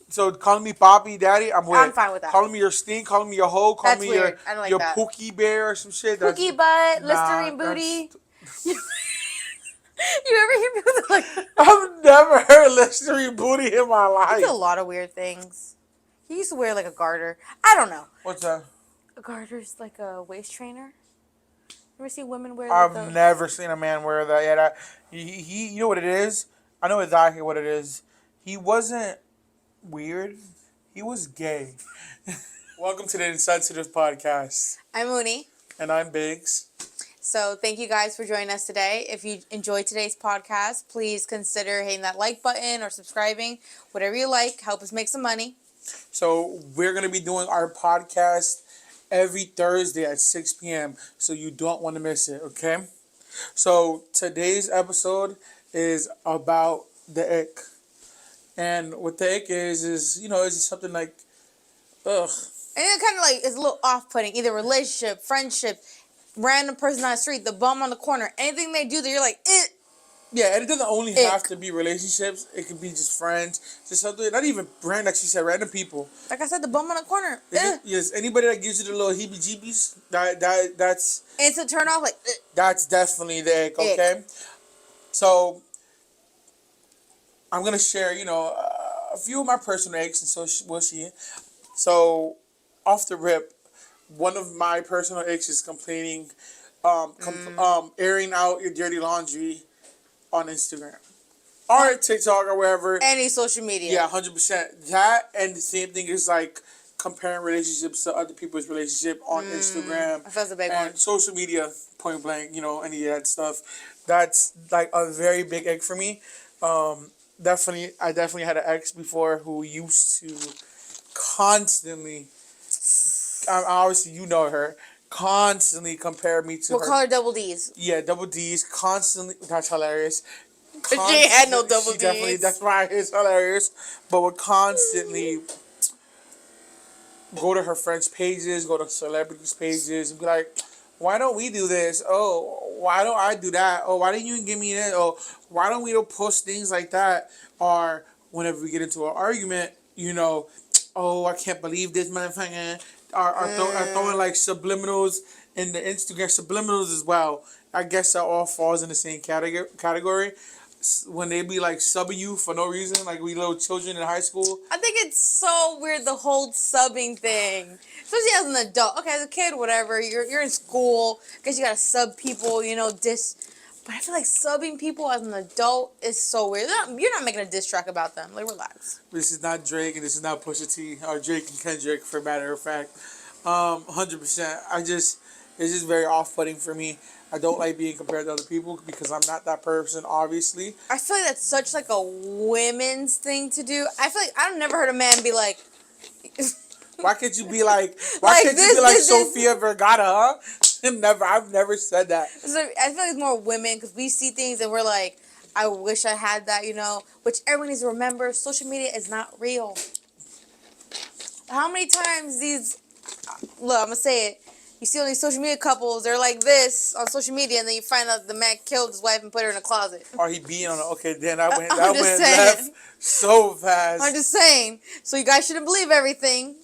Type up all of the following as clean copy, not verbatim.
So calling me Poppy, Daddy, I'm with. I'm fine with that. Calling me your stink, calling me your hoe, calling That's me weird. I don't like your that. Pookie Bear or some shit. That's Pookie butt, nah. Listerine That's booty. You ever hear people like I've never heard Listerine booty in my It's a life. lot of weird things. He used to wear like a garter. I don't know. What's that? A garter's like a waist trainer. You ever see women wear like I've a never seen a man wear that. Yeah, you know what it is? I know exactly what it is. He wasn't weird. He was gay. Welcome to the Insensitive Podcast. I'm Uni. And I'm Biggs. So thank you guys for joining us today. If you enjoyed today's podcast, please consider hitting that like button or subscribing. Whatever you like, help us make some money. So we're going to be doing our podcast every Thursday at 6 p.m. So you don't want to miss it, okay? So today's episode is about the ick. And what the ick is, you know, it's just something like, ugh. And it kind of like is a little off-putting. Either relationship, friendship, random person on the street, the bum on the corner. Anything they do that you're like, eh. Yeah, and it doesn't only have to be relationships. It could be just friends. Just something, not even brand, like she said, random people. Like I said, the bum on the corner. Yes, anybody that gives you the little heebie-jeebies, that's... Instant turn off, like, that's definitely the ick, okay? So, I'm going to share, you know, a few of my personal icks, and so will she. So, off the rip, one of my personal icks is complaining, airing out your dirty laundry on Instagram or TikTok or wherever. Any social media. Yeah, 100%. That and the same thing is like comparing relationships to other people's relationship on Instagram. That's a big one. Social media, point blank, you know, any of that stuff. That's like a very big egg for me. I definitely had an ex before who used to constantly, obviously you know her, constantly compare me to We'll her. call her Double D's. Yeah, double D's, constantly. That's hilarious. She ain't had no double D's. Definitely, that's why it's hilarious. But would constantly go to her friends' pages, go to celebrities' pages, and be like, why don't we do this? Oh, why don't I do that? Oh, why didn't you give me that? Oh, why don't we post things like that? Or whenever we get into an argument, you know, oh, I can't believe this motherfucker. Are throwing like subliminals in the Instagram, subliminals as well. I guess that all falls in the same category. When they be like subbing you for no reason, like we little children in high school. I think it's so weird, the whole subbing thing. Especially as an adult. Okay, as a kid, whatever, you're in school. I guess you gotta sub people, you know, But I feel like subbing people as an adult is so weird. You're not making a diss track about them. Like, relax. This is not Drake and this is not Pusha T or Drake and Kendrick, for matter of fact. 100%. It's just very off-putting for me. I don't like being compared to other people because I'm not that person, obviously. I feel like that's such like a women's thing to do. I feel like I've never heard a man be like. Why can't you be like? Why can't you be like Sofia Vergara? Huh? I've never said that. So I feel like it's more women because we see things and we're like, I wish I had that, you know. Which everyone needs to remember: social media is not real. How many times look, I'm gonna say it. You see all these social media couples, they're like this on social media, and then you find out the man killed his wife and put her in a closet. Or he being on it. Okay, then that went left so fast. I'm just saying. So you guys shouldn't believe everything.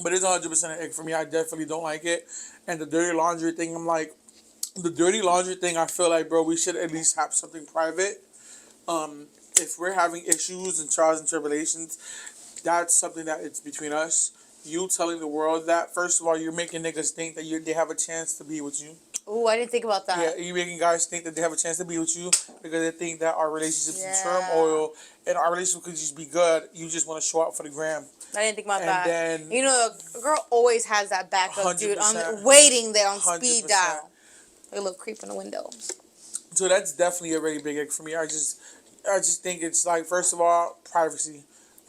But it's 100% an ick for me. I definitely don't like it. And the dirty laundry thing, I feel like, bro, we should at least have something private. If we're having issues and trials and tribulations, that's something that it's between us. You telling the world that, first of all, you're making niggas think that they have a chance to be with you. Ooh, I didn't think about that. Yeah, you're making guys think that they have a chance to be with you because they think that our relationship's in turmoil and our relationship could just be good. You just want to show up for the gram. I didn't think about that. Then, you know, a girl always has that backup 100%, dude waiting there on 100%. speed dial. Like a little creep in the window. So that's definitely a really big ick for me. I just think it's like, first of all, privacy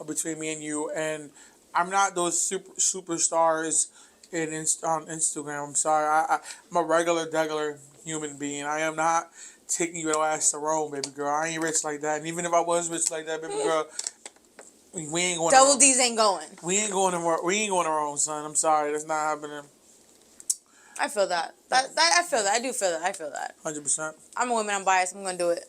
between me and you, and I'm not those superstars on Instagram. I'm sorry. I'm a regular human being. I am not taking your ass to Rome, baby girl. I ain't rich like that. And even if I was rich like that, baby girl, we ain't going. Double D's ain't going. We ain't going to Rome, son. I'm sorry. That's not happening. I feel that. I feel that. I do feel that. I feel that. 100%. I'm a woman. I'm biased. I'm gonna do it.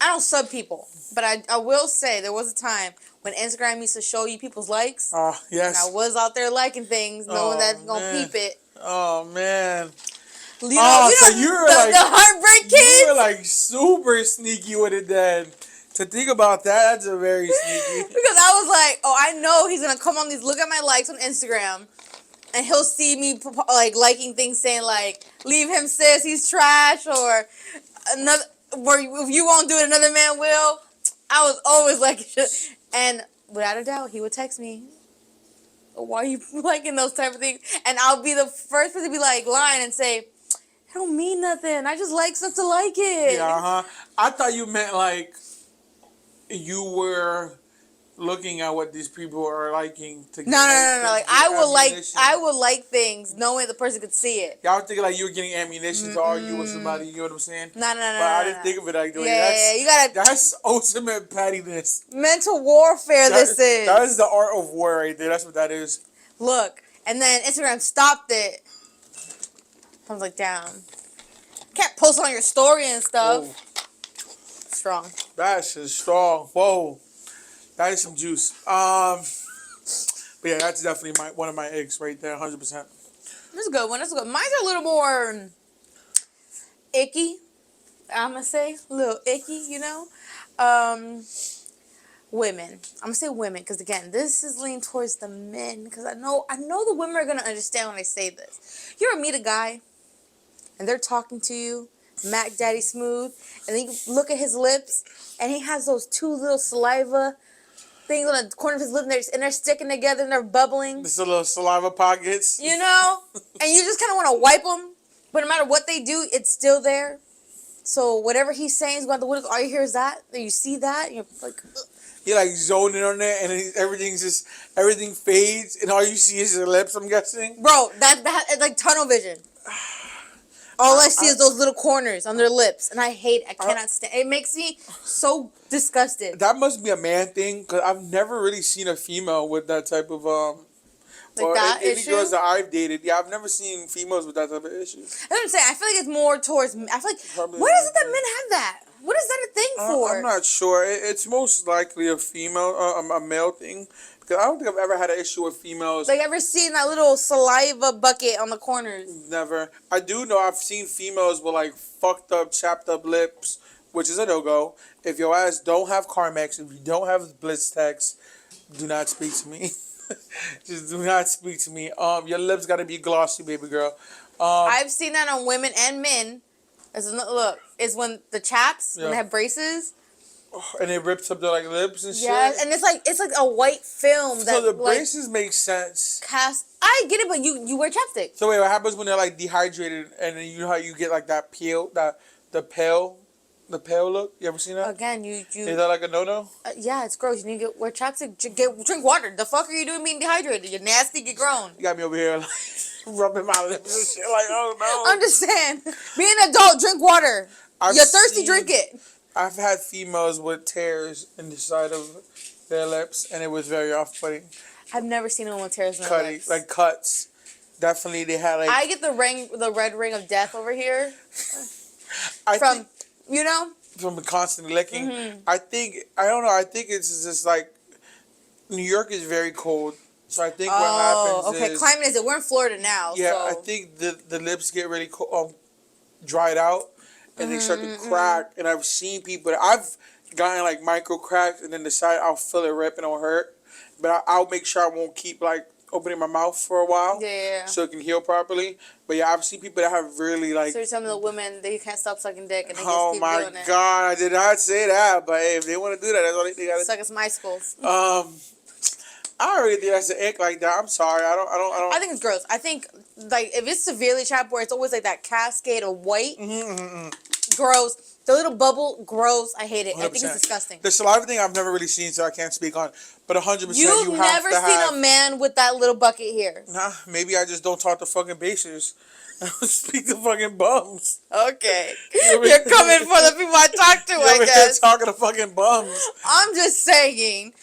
I don't sub people, but I will say there was a time when Instagram used to show you people's likes. Yes. And I was out there liking things, knowing that gonna peep it. Oh man. You know, So you were like the heartbreak kids. You were like super sneaky with it then. To think about that, that's a very sneaky. Because I was like, oh, I know he's gonna come on these, look at my likes on Instagram, and he'll see me like liking things saying like, leave him sis, he's trash, or another, or if you won't do it, another man will. I was always like, and without a doubt, he would text me, why are you liking those type of things? And I'll be the first person to be like lying and say, I don't mean nothing. I just like stuff to like it. Yeah, I thought you meant like you were looking at what these people are liking to get. No. Like I would like things knowing the person could see it. Y'all thinking like you were getting ammunition to argue with somebody, you know what I'm saying? No. But I didn't think of it like that. Yeah, you gotta. That's ultimate pettiness. Mental warfare. That is the art of war right there. That's what that is. Look, and then Instagram stopped it. I was like, damn. Can't post on your story and stuff. Whoa. Strong. That's just strong. Whoa. That is some juice. But yeah, that's definitely one of my eggs right there, 100%. That's a good one. That's a good. Mine's a little more icky. I'm gonna say a little icky, you know. Women. I'm gonna say women because again, this is leaning towards the men because I know the women are gonna understand when I say this. You ever meet a guy and they're talking to you, Mac Daddy smooth, and then you look at his lips and he has those two little saliva things on the corner of his lip and they're sticking together and they're bubbling. Just a little saliva pockets. You know? And you just kind of want to wipe them, but no matter what they do, it's still there. So whatever he's saying is going to the window. All you hear is that. Then you see that. And you're like, ugh. You're like zoning on it, and everything fades, and all you see is your lips. I'm guessing. Bro, that it's like tunnel vision. All I see is those little corners on their lips, and I cannot stand. It makes me so disgusted. That must be a man thing, because I've never really seen a female with that type of like that any issue. girls that I've dated, yeah, I've never seen females with that type of issue. That's what I'm saying. I feel like it's more towards. I feel like Probably what is it that men have that? What is that a thing for? I'm not sure. It's most likely a male thing. Because I don't think I've ever had an issue with females. Like, ever seen that little saliva bucket on the corners? Never. I do know I've seen females with, like, fucked up, chapped up lips, which is a no-go. If your ass don't have Carmex, if you don't have Blitztex, do not speak to me. Just do not speak to me. Your lips got to be glossy, baby girl. I've seen that on women and men. Look, it's when the chaps, when they have braces. And it rips up their like lips and shit. Yeah, and it's like a white film that. So the braces make sense. I get it, but you wear chapstick. So wait, what happens when they're like dehydrated and then you know how you get like that peel, the pale look? You ever seen that? Again, you. Is that like a no? Yeah, it's gross. You need to wear chapstick. Drink water. The fuck are you doing being dehydrated? You're nasty. Get grown. You got me over here like rubbing my lips and shit. Like, oh no. Understand? Be an adult. Drink water. You're thirsty. Drink it. I've had females with tears in the side of their lips, and it was very off-putting. I've never seen anyone with tears in their lips. Like cuts. Definitely, they had like. I get the red ring of death over here. From constantly licking. Mm-hmm. I don't know. I think it's just like New York is very cold, so I think what happens is. Okay, climate is it? We're in Florida now. Yeah, so. I think the lips get really dried out. And they start to crack, and I've seen people. I've gotten like micro cracks, and then the side I'll feel it rip and it'll hurt, but I'll make sure I won't keep like opening my mouth for a while, so it can heal properly. But yeah, I've seen people that have really like. So you're telling the women they can't stop sucking dick, and they oh just keep my doing it. God, I did not say that, but hey, if they want to do that, that's all they got to suck some icicles. I don't really think that's an ick like that. I'm sorry, I don't. I think it's gross. I think like if it's severely chapped, where it's always like that cascade of white. Gross. The little bubble, gross. I hate it. 100%. I think it's disgusting. The saliva thing I've never really seen, so I can't speak on. But 100%, You've never seen a man with that little bucket here. Nah, maybe I just don't talk to fucking basers. I don't speak to fucking bums. Okay. You're coming for the people I talk to, I guess. Talking to fucking bums. I'm just saying,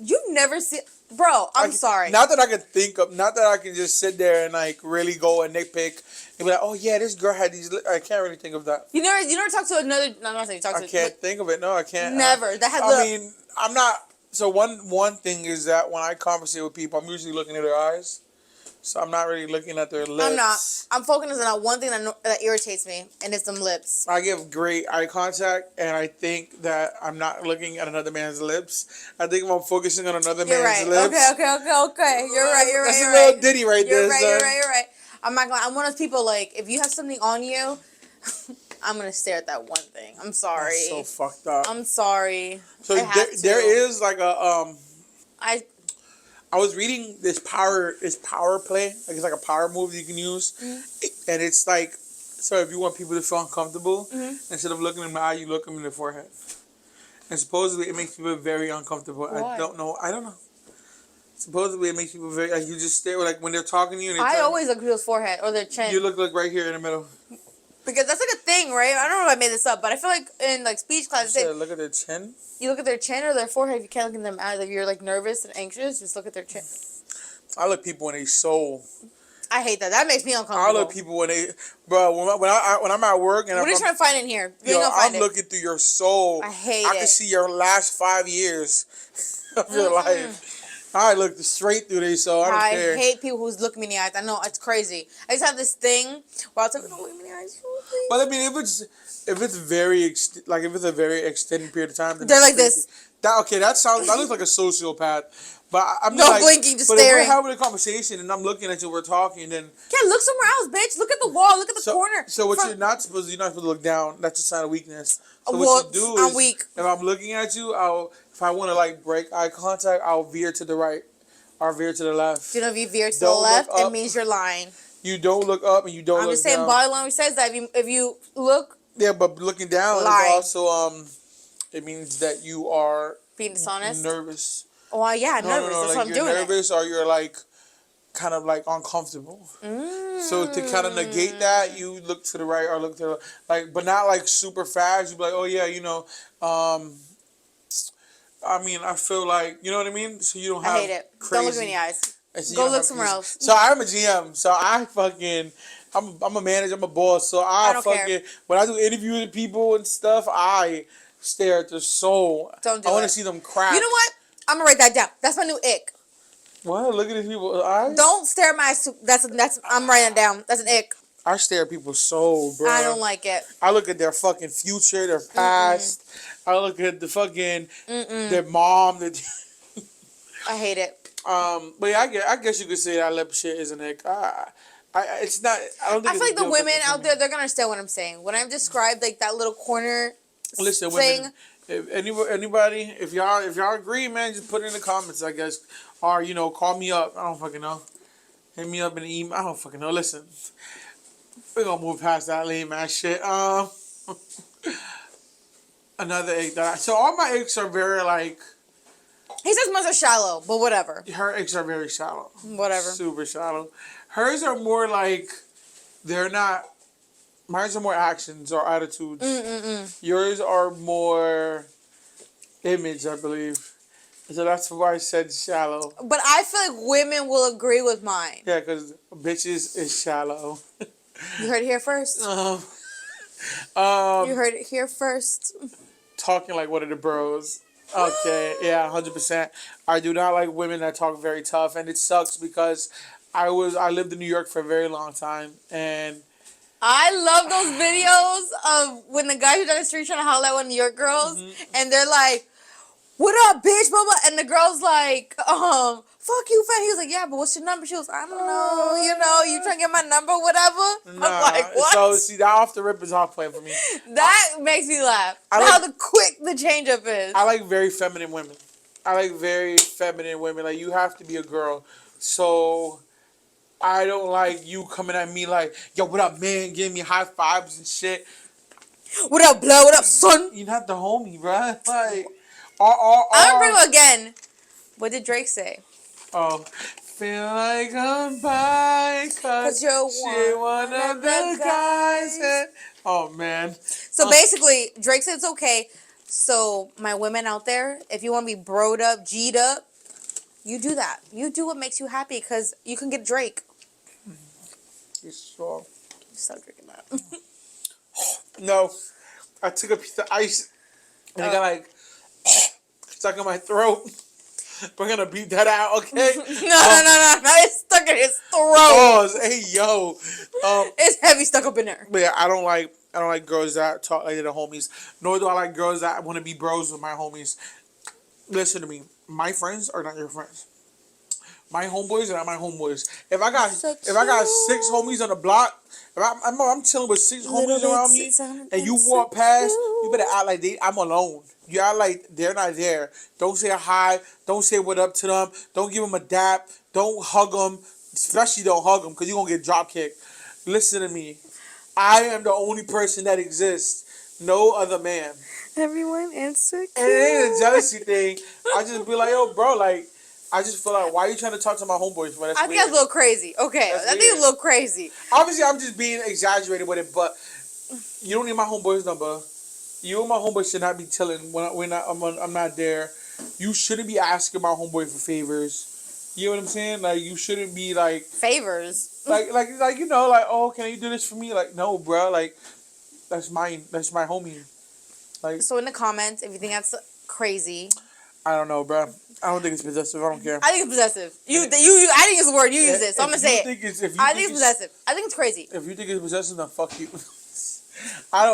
You never see, bro. I'm sorry. Not that I can think of, not that I can just sit there and like really go and nitpick and be like, oh yeah, this girl had these. I can't really think of that. You never talk to another. No, I'm not saying you talk to. I can't think of it. No, I can't. Never. That has. I mean, I'm not. So one thing is that when I conversate with people, I'm usually looking at their eyes. So I'm not really looking at their lips. I'm not. I'm focusing on one thing that irritates me, and it's them lips. I give great eye contact, and I think that I'm not looking at another man's lips. I think I'm focusing on another man's lips. Okay. You're right. That's a little ditty right there. You're right. I'm not gonna. I'm one of those people, like, if you have something on you, I'm gonna stare at that one thing. I'm sorry. That's so fucked up. I'm sorry. So there is like a I was reading this power play. Like it's like a power move you can use, and it's like, so if you want people to feel uncomfortable, instead of looking in the eye, you look them in the forehead. And supposedly it makes people very uncomfortable. Why? I don't know. Supposedly it makes people very, like, you just stare, like when they're talking to you. And I always look at people's forehead or their chin. You look like right here in the middle. Because that's like a thing, right? I don't know if I made this up, but I feel like in like speech class, You look at their chin. You look at their chin or their forehead. If you can't look in them eyes, if you're like nervous and anxious, just look at their chin. I look people in their soul. I hate that. That makes me uncomfortable. I look people when they, bro. When I'm at work and what are you trying to find in here? I'm looking through your soul. I hate it. I can see your last 5 years of your life. I look straight through these, so I don't care. I hate people who's looking me in the eyes. I know, it's crazy. I just have this thing where I was like, don't look me in the eyes. But I mean, if it's a very extended period of time, then they're like this. That looks like a sociopath. But I'm no like, blinking, just but staring. If we're having a conversation and I'm looking at you, we're talking, then yeah, look somewhere else, bitch. Look at the wall. Look at the corner. So what you're not supposed to look down. That's a sign of weakness. So well, what you do is, I'm weak. If I'm looking at you, if I want to like break eye contact, I'll veer to the right. Or veer to the left. You know, if you veer to the left, it means you're lying. You don't look up and you don't look down. I'm just saying, body language says that if you look. Yeah, but looking down lying. is also it means that you are being dishonest. Nervous. Oh yeah, nervous. That's what I'm doing. You're nervous, or you're like kind of like uncomfortable. So to kind of negate that, you look to the right or look to the, like, but not like super fast. You be like, oh yeah, I mean, I feel like, you know what I mean? So you don't have. I hate it. Don't look me in the eyes. Go look somewhere else. So I'm a GM. So I'm a manager. I'm a boss. So I don't care. When I do interviews with people and stuff, I stare at their soul. Don't do it. I want to see them crack. You know what? I'm gonna write that down. That's my new ick. What? Look at these people's eyes. Don't stare at my. That's. I'm writing it down. That's an ick. I stare at people's soul, bro. I don't like it. I look at their fucking future, their past. I look at the fucking their mom. I hate it. But yeah, I guess you could say that lip shit is an ick. It's not. I don't think. I feel like the women out there, they're gonna understand what I'm saying when I've described like that little corner. Listen, thing. Women. If anybody, if y'all agree, man, just put it in the comments, I guess, or call me up. I don't fucking know. Hit me up in the email. I don't fucking know. Listen, we're gonna move past that lame ass shit. Another ick so all my icks are very like. He says mine are shallow, but whatever. Her icks are very shallow. Whatever. Super shallow. Hers are more like, they're not. Mine are more actions or attitudes. Yours are more image, I believe. So that's why I said shallow. But I feel like women will agree with mine. Yeah, because bitches is shallow. You heard it here first. You heard it here first. Talking like one of the bros. Okay, yeah, 100%. I do not like women that talk very tough, and it sucks because I lived in New York for a very long time, and I love those videos of when the guys are down the street trying to holler at one of New York girls, and they're like, "What up, bitch?" Blah, blah. And the girl's like, "Fuck you, fam." He was like, "Yeah, but what's your number?" She was, "I don't know. You trying to get my number, whatever." Nah, I'm like, what? So see, that off the rip is off playing for me. That makes me laugh. How quick the change up is. I like very feminine women. Like you have to be a girl. So I don't like you coming at me like, yo, what up, man? Giving me high fives and shit. What up, blood? What up, son? You're not the homie, bruh. Like, I'm gonna bring him again. What did Drake say? Oh, feel like I'm by cause you're one of the guys. Oh, man. So basically, Drake said it's okay So my women out there, if you want to be broed up, G'd up, you do that. You do what makes you happy because you can get Drake. So, Stop drinking that. no, I took a piece of ice and it got like stuck in my throat. We're gonna beat that out, okay? No. It's stuck in his throat. Pause. Hey, yo. It's heavy stuck up in there. But yeah, I don't like girls that talk like they're the homies. Nor do I like girls that want to be bros with my homies. Listen to me. My friends are not your friends. My homeboys are not my homeboys. If I got 6 homies on the block, if I'm chilling with 6 homies around me, and you walk past, you better act like I'm alone. You act like they're not there. Don't say hi. Don't say what up to them. Don't give them a dap. Don't hug them. Especially don't hug them because you're going to get drop kicked. Listen to me. I am the only person that exists. No other man. Everyone insecure. And it ain't a jealousy thing. I just be like, yo, bro, like, I just feel like, why are you trying to talk to my homeboys? Well, I think that's a little crazy. Okay, I think it's a little crazy. Obviously, I'm just being exaggerated with it, but you don't need my homeboy's number. You and my homeboy should not be chilling when I'm not there. You shouldn't be asking my homeboy for favors. You know what I'm saying? Like, you shouldn't be like favors. Like you know, like, oh, can you do this for me? Like, no, bro. Like, that's mine. That's my homie. Like, so in the comments, if you think that's crazy, I don't know, bro. I don't think it's possessive. I don't care. I think it's possessive. You. I think it's the word you use it. So I'm gonna say it. I think it's possessive. I think it's crazy. If you think it's possessive, then fuck you. I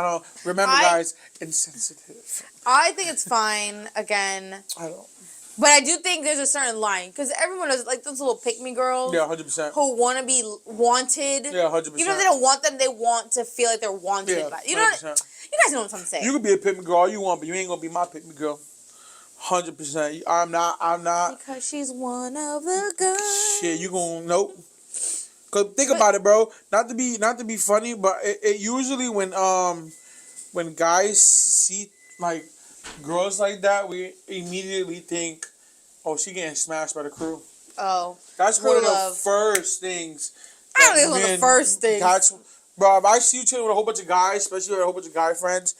don't. Remember, guys, insensitive. I think it's fine. Again, I don't. But I do think there's a certain line because everyone is like those little pick-me girls. Yeah, 100%. Who want to be wanted. Yeah, 100%. Even if they don't want them, they want to feel like they're wanted. Yeah, by, you know. You guys know what I'm saying. You can be a pick-me girl all you want, but you ain't gonna be my pick-me girl. 100%. I'm not. Because she's one of the girls. Shit, you gonna nope. Cause think about it, bro. Not to be funny, but it usually when guys see like girls like that, we immediately think, oh, she getting smashed by the crew. Oh, that's one of the first things. I don't think it's one of the first things. Bro, if I see you chilling with a whole bunch of guys, especially with a whole bunch of guy friends,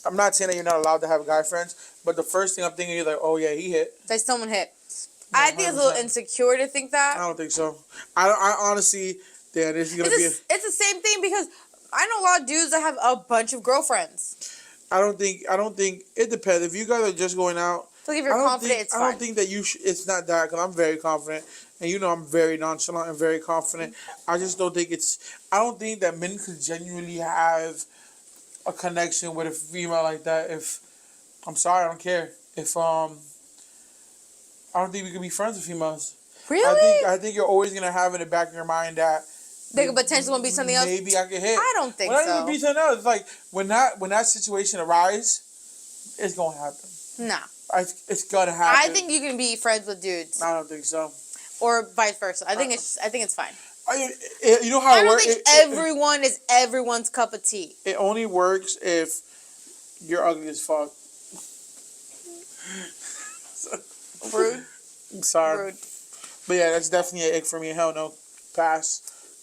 I'm not saying that you're not allowed to have guy friends, but the first thing I'm thinking is like, oh yeah, he hit. Like someone hit. No, I think it's a little insecure to think that. I don't think so. I honestly, yeah, this is gonna be. It's the same thing because I know a lot of dudes that have a bunch of girlfriends. I don't think it depends. If you guys are just going out, so if you're confident, it's fine. I don't think that it's not that because I'm very confident, and you know I'm very nonchalant and very confident. I just don't think I don't think that men could genuinely have a connection with a female like that. If I'm sorry, I don't care. If I don't think we could be friends with females. Really? I think you're always gonna have in the back of your mind that they could potentially want to be something else. Maybe I could hit. I don't think so. Not even be something else. It's like when that situation arises, it's gonna happen. Nah. It's gonna happen. I think you can be friends with dudes. I don't think so. Or vice versa. I think it's fine. You know how it works. I don't think everyone is everyone's cup of tea. It only works if you're ugly as fuck. Rude. I'm sorry. Rude. But yeah, that's definitely an ick for me. Hell no. Pass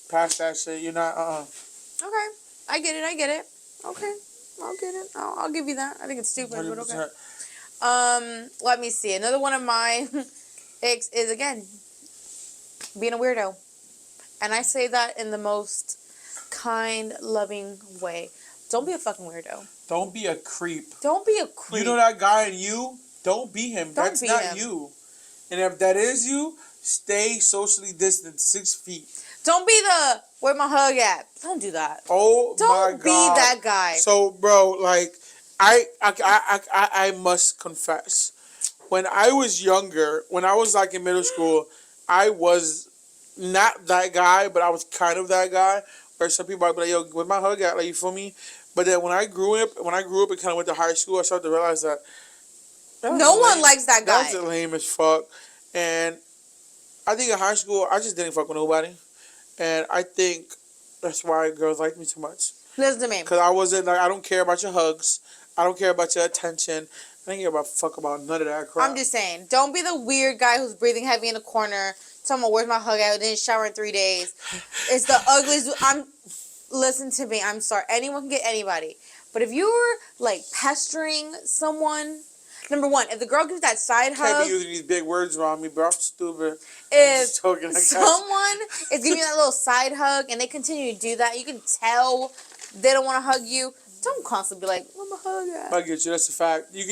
that shit. You're not. Okay. I get it. Okay. I'll get it. I'll give you that. I think it's stupid, 100%. But okay. Let me see. Another one of my icks is again being a weirdo. And I say that in the most kind, loving way. Don't be a fucking weirdo. Don't be a creep. Don't be a creep. You know that guy in you? Don't be him. That's not you. And if that is you, stay socially distant 6 feet. Don't be the where my hug at. Don't do that. Oh my God. Don't be that guy. So, bro, like, I must confess, when I was younger, when I was like in middle school, I was not that guy, but I was kind of that guy. Where some people are like, yo, where my hug at? Like, you feel me? But then when I grew up and kind of went to high school, I started to realize that no one likes that guy. That's lame as fuck. And I think in high school, I just didn't fuck with nobody. And I think that's why girls like me too much. Listen to me. Because I wasn't like, I don't care about your hugs. I don't care about your attention. I don't care about none of that crap. I'm just saying, don't be the weird guy who's breathing heavy in the corner. Someone, where's my hug at? I didn't shower in 3 days. It's the ugliest. Listen to me. I'm sorry. Anyone can get anybody. But if you're like pestering someone, number one, if the girl gives that side Can't hug, be using these big words around me, bro. I'm stupid. if Just joking, I guess. someone is giving you that little side hug and they continue to do that, you can tell they don't want to hug you. Don't constantly be like, "I'm a hug at." I get you. That's a fact. You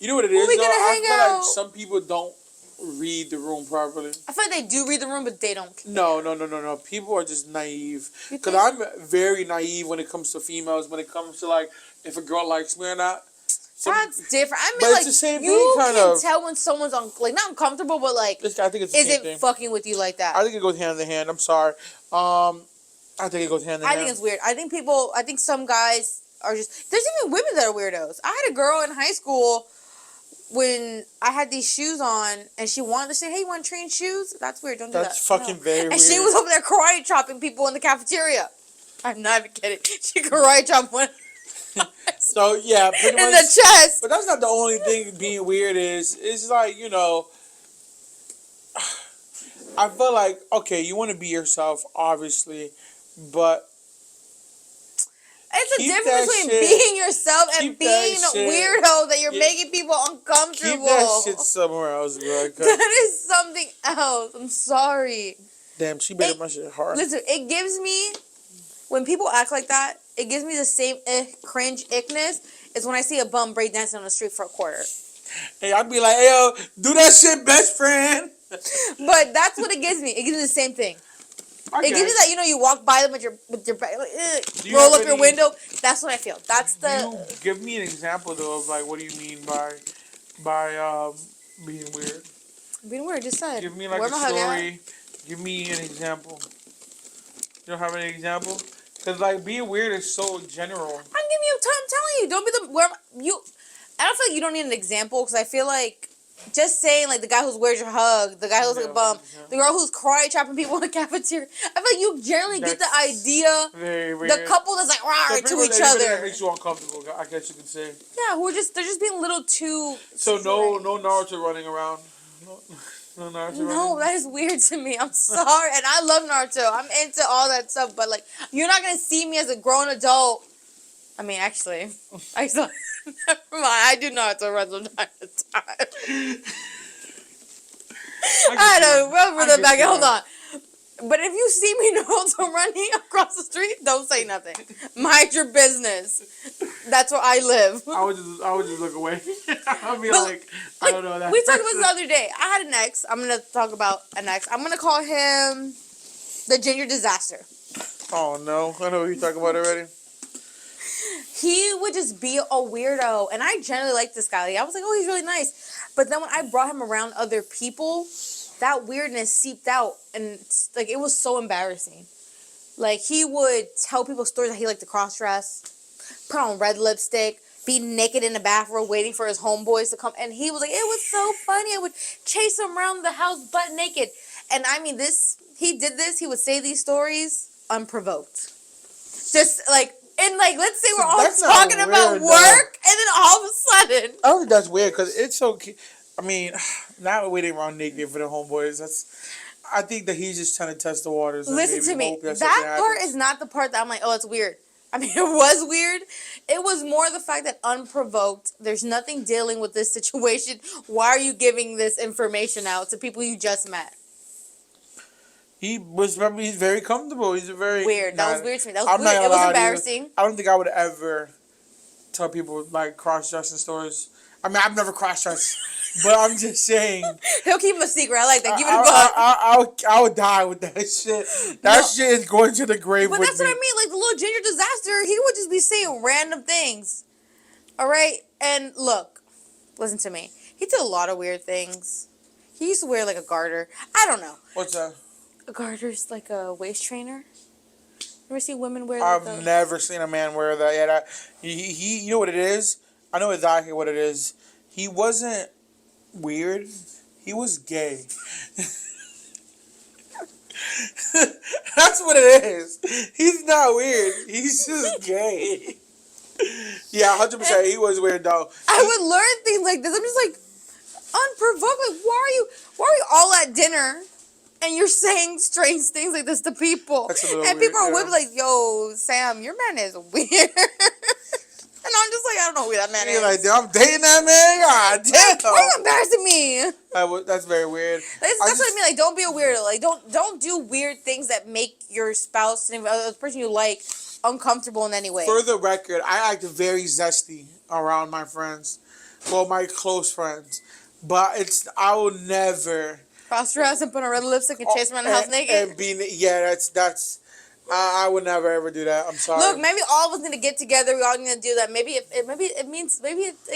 know what it When is, we though? gonna I hang feel out? like some people don't read the room properly. I feel like they do read the room, but they don't care. No. People are just naive. You Because think? I'm very naive when it comes to females. When it comes to like if a girl likes me or not. That's different. I mean, But it's like, the same you thing, kind can of. tell when someone's not uncomfortable, but like, I think it's the same isn't thing. fucking with you like that. I think it goes hand in hand. I'm sorry. I think it goes hand in hand. I think it's weird. I think some guys are just, there's even women that are weirdos. I had a girl in high school when I had these shoes on and she wanted to say, "Hey, you want to trade shoes?" That's weird. Don't do that. That's fucking very And weird. she was over there karate chopping people in the cafeteria. I'm not even kidding. She karate chopped one So yeah, pretty in much. the chest. But that's not the only thing being weird is. It's like, I feel like, okay, you want to be yourself, obviously, but It's a keep difference that between shit- being yourself and keep that being shit- weirdo that you're yeah, making people uncomfortable. keep that shit somewhere else, bro. 'Cause- That is something else. I'm sorry. Damn, she made my shit hard. Listen, it gives me, when people act like that, it gives me the same cringe ickness as when I see a bum break dancing on the street for a quarter. Hey, I'd be like, hey, yo, do that shit, best friend. But that's what it gives me. It gives me the same thing. It gives you that, you walk by them with your back, like, you roll have up your any- window. That's what I feel. That's the. You give me an example though of like what do you mean by being weird? Being weird, just said. Give me like Where a my hug at? story. Give me an example. You don't have any example? Cause like being weird is so general. I'm giving you time. I'm telling you, don't be the where you. I don't feel like you don't need an example because I feel like just saying like the guy who's wears your hug, the guy who looks like a bum, the girl who's karate chopping people in the cafeteria. I feel like you generally get the idea. Very weird. The couple that's like rah to each That other. makes you uncomfortable. I guess you could say. Yeah, they're just being a little too. So no Naruto running around. No Naruto. No, running. that is weird to me. I'm sorry, and I love Naruto. I'm into all that stuff, but like, you're not gonna see me as a grown adult. I mean, actually, never mind. I do Naruto run from time to time. I know. Well, the back. Hold on. But if you see me Naruto running across the street, don't say nothing. Mind your business. That's where I live. I would just look away. I'd be But, like, I don't know that. We talked about this the other day. I had an ex. I'm gonna talk about an ex. I'm gonna call him the Ginger Disaster. Oh no, I know what you're talking about already. He would just be a weirdo, and I generally liked this guy. Like, I was like, oh, he's really nice. But then when I brought him around other people, that weirdness seeped out, and like it was so embarrassing. Like he would tell people stories that he liked to cross dress, put on red lipstick, be naked in the bathroom waiting for his homeboys to come, and he was like, it was so funny. I would chase him around the house butt naked, and I mean he did this. He would say these stories unprovoked, just like. And like, let's say we're all talking about weird, work, and then all of a sudden, I don't think that's weird because it's okay. I mean, not waiting around naked for the homeboys. I think that he's just trying to test the waters. listen to me. That part is not the part that I'm like, oh, it's weird. I mean, it was weird. It was more the fact that unprovoked, there's nothing dealing with this situation. Why are you giving this information out to people you just met? He's very comfortable. He's a very Weird. That was weird to me. That was I'm weird. not It was allowed to- embarrassing. I don't think I would ever tell people like cross-dressing stories. I mean, I've never cross-dressed, but I'm just saying. He'll keep him a secret. I like that. Give it a buck. I would die with that shit. That shit is going to the grave But with that's me. what I mean. Like the little Ginger Disaster, he would just be saying random things. All right? And look, listen to me. He did a lot of weird things. He used to wear like a garter. I don't know. What's that? A garter's like a waist trainer. Ever see women wear I've never seen a man wear that. Yeah, he you know what it is? I know exactly what it is. He wasn't weird. He was gay. That's what it is. He's not weird. He's just gay. Yeah, 100%. He was weird though. I would learn things like this. I'm just like unprovoked. Like, why are you all at dinner and you're saying strange things like this to people? That's a little And people weird, are yeah. whipping like, yo, Sam, your man is weird. don't know who that man You're is. like, I'm dating that man? God damn. Why are you embarrassing me? That's very weird. That's what I mean. Like, don't be a weirdo. Like, don't do weird things that make your spouse and the person you like uncomfortable in any way. For the record, I act very zesty around my friends. Well, my close friends. But I will never. Cross your ass and put on red lipstick and chase around the house naked. And that's. I would never ever do that. I'm sorry. Look, maybe all of us need to get together. We all need to do that. Maybe it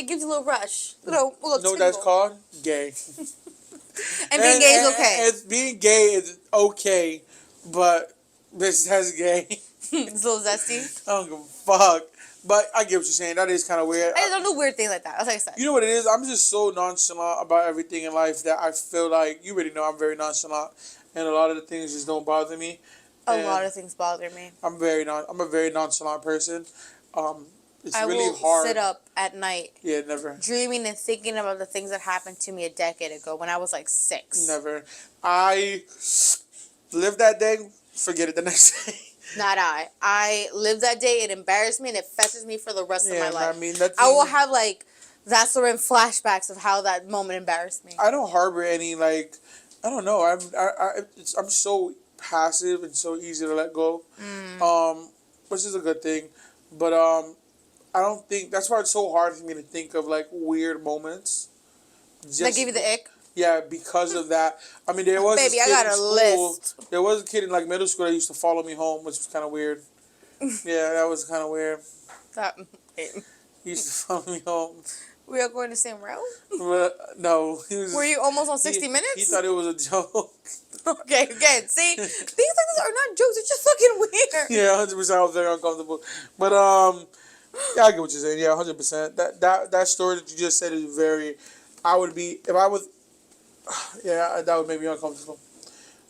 gives you a little rush. You know what that's called? Gay. And being gay is okay. Being gay is okay, but that's gay. It's a little zesty. I don't give a fuck. But I get what you're saying. That is kind of weird. I just don't do weird things like that. That's like I said. You know what it is? I'm just so nonchalant about everything in life that I feel like, you already know I'm very nonchalant, and a lot of the things just don't bother me. A lot of things bother me. I'm a very nonchalant person. It's I really will hard. sit up at night. Yeah, never. Dreaming and thinking about the things that happened to me a decade ago when I was like 6. Never. I live that day, forget it the next day. Not I. I live that day. It embarrassed me and it festers me for the rest of my life. I mean, I will have like that's sort of flashbacks of how that moment embarrassed me. I don't harbor any I don't know. I'm so passive and so easy to let go, which is a good thing. But I don't think that's why it's so hard for me to think of like weird moments. That give you the ick? Yeah, because of that. I mean, there was Baby, I got a list. There was a kid in like middle school that used to follow me home, which was kind of weird. Yeah, that was kind of weird. He used to follow me home. We are going the same route? No, Were you almost on 60 Minutes? He thought it was a joke. Okay, good. See, things like this are not jokes. It's just fucking weird. Yeah, 100%. I was very uncomfortable. But yeah, I get what you're saying. Yeah, 100%. That story that you just said is very. I would be if I was. Yeah, that would make me uncomfortable.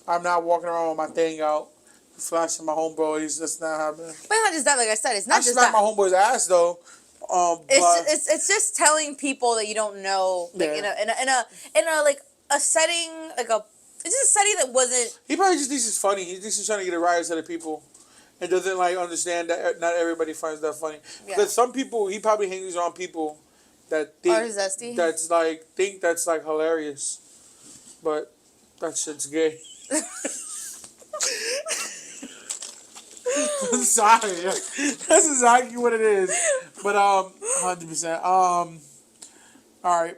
I'm not walking around with my thing out, flashing my homeboys. That's not happening. But not just that. Like I said, it's not just that. I smack my homeboy's ass though. It's just telling people that you don't know, like in a like a setting, like a it's just a setting that wasn't. He probably just thinks it's funny. He thinks he's trying to get a rise out of people, and doesn't like understand that not everybody finds that funny. Because some people, he probably hangs around people that think that's like hilarious, but that shit's gay. I'm sorry. That's exactly what it is. But 100%. All right.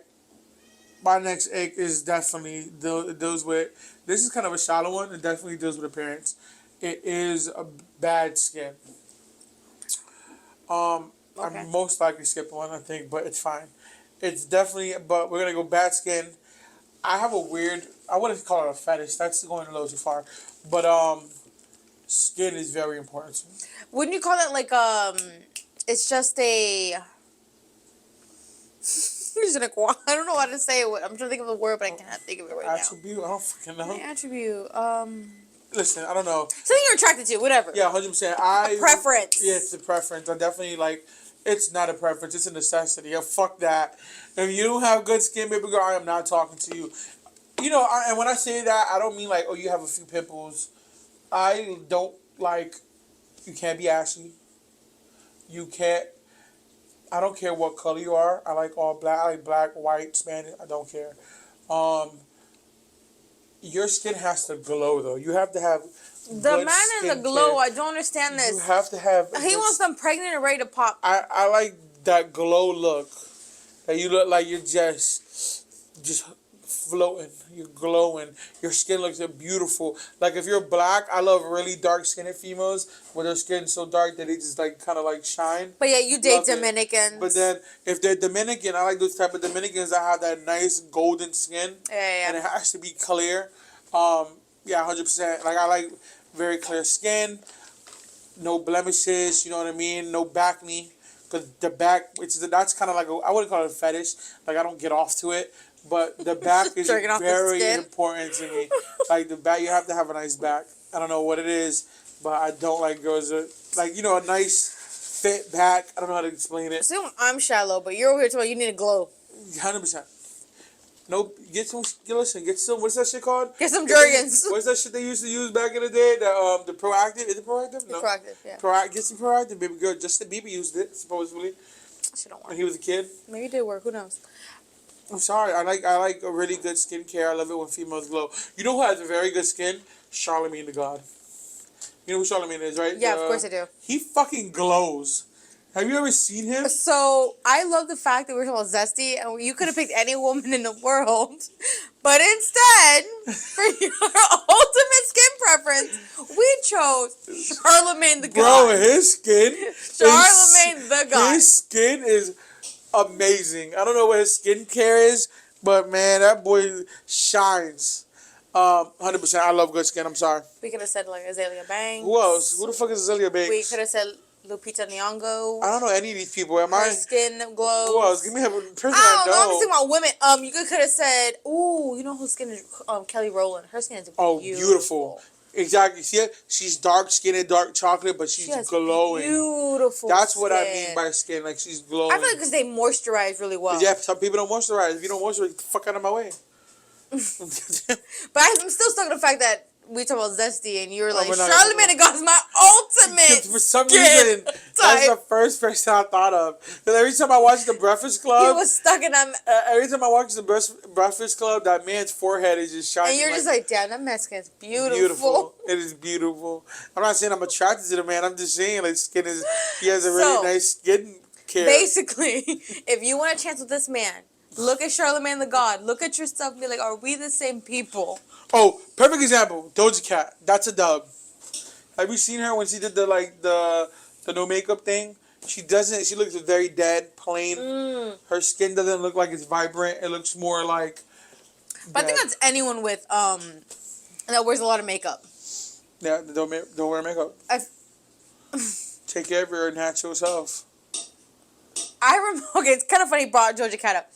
My next ick is definitely deals with. This is kind of a shallow one. It definitely deals with appearance. It is a bad skin. I'm most likely skipping one, I think, but it's fine. It's definitely. But we're gonna go bad skin. I have a weird. I wouldn't call it a fetish. That's going a little too far. But skin is very important to me. Wouldn't you call it like it's just a. I don't know how to say it. I'm trying to think of the word, but I can't think of it right now. Attribute? I don't fucking know. Attribute. Listen, I don't know. Something you're attracted to, whatever. Yeah, 100%. A preference. Yeah, it's a preference. I definitely like. It's not a preference. It's a necessity. Yeah, fuck that. If you don't have good skin, baby girl, I am not talking to you. You know, and when I say that, I don't mean like, oh, you have a few pimples. I don't like. You can't be ashy. You can't. I don't care what color you are. I like all black. I like black, white, Spanish. I don't care. Your skin has to glow though. You have to have. The man is a glow. I don't understand this. You have to have. He wants them pregnant and ready to pop. I like that glow look. That you look like you're just floating. You're glowing. Your skin looks beautiful. Like if you're black, I love really dark skinned females where their skin's so dark that they just like kind of like shine. But yeah, you date Dominicans. But then if they're Dominican, I like those type of Dominicans that have that nice golden skin. Yeah. And it has to be clear. Yeah, 100%. Like I like very clear skin, no blemishes. You know what I mean? No backne. Because the back, that's kind of like I wouldn't call it a fetish. Like I don't get off to it. But the back is very important to me. Like the back, you have to have a nice back. I don't know what it is, but I don't like girls that, like, you know, a nice fit back. I don't know how to explain it. So I'm shallow, but you're over here talking about you need a glow. 100%. No, get some, what's that shit called? Get some Jergens. What's that shit they used to use back in the day? The Proactive? Is it Proactive? No. Proactive, yeah. Get some Proactive, baby girl. Justin Bieber used it, supposedly. Shit don't work. When he was a kid? Maybe it did work. Who knows? I'm sorry. I like a really good skincare. I love it when females glow. You know who has a very good skin? Charlemagne the God. You know who Charlemagne is, right? Yeah, of course I do. He fucking glows. Have you ever seen him? So, I love the fact that we're talking about Zesty, and you could have picked any woman in the world, but instead, for your ultimate skin preference, we chose Charlemagne the God. Bro, his skin. Charlemagne the God. His skin is amazing. I don't know what his skincare is, but man, that boy shines. 100%. I love good skin. I'm sorry. We could have said like Azalea Banks. Who else? Who the fuck is Azalea Banks? We could have said Lupita Nyong'o. I don't know any of these people. Her skin glows. Who else? Give me a person I I know. I'm just talking about women. You could have said, ooh, you know whose skin is Kelly Rowland. Her skin is beautiful. Oh, beautiful. Exactly. See it? She's dark skinned, dark chocolate, but she's glowing. Beautiful. That's what I mean by skin. Like she's glowing. I feel like because they moisturize really well. Yeah, some people don't moisturize. If you don't moisturize, get the fuck out of my way. But I'm still stuck on the fact that we talk about Zesty and you were like, Charlemagne the God's my ultimate. For some reason, that's the first person I thought of. Because every time I watch The Breakfast Club, he was stuck in that. Every time I watch The Breakfast Club, that man's forehead is just shining. And you're just like, damn, that man's skin is beautiful. It is beautiful. I'm not saying I'm attracted to the man. I'm just saying like skin is. He has a really nice skin care. Basically, if you want a chance with this man, look at Charlemagne the God. Look at yourself and be like, are we the same people? Oh, perfect example. Doja Cat. That's a dub. Have you seen her when she did the no makeup thing? She doesn't. She looks very dead, plain. Her skin doesn't look like it's vibrant. It looks more like. But I think that's anyone with that wears a lot of makeup. Yeah, don't wear makeup. Take care of your natural self. I remember. Okay, it's kind of funny. You brought Doja Cat up.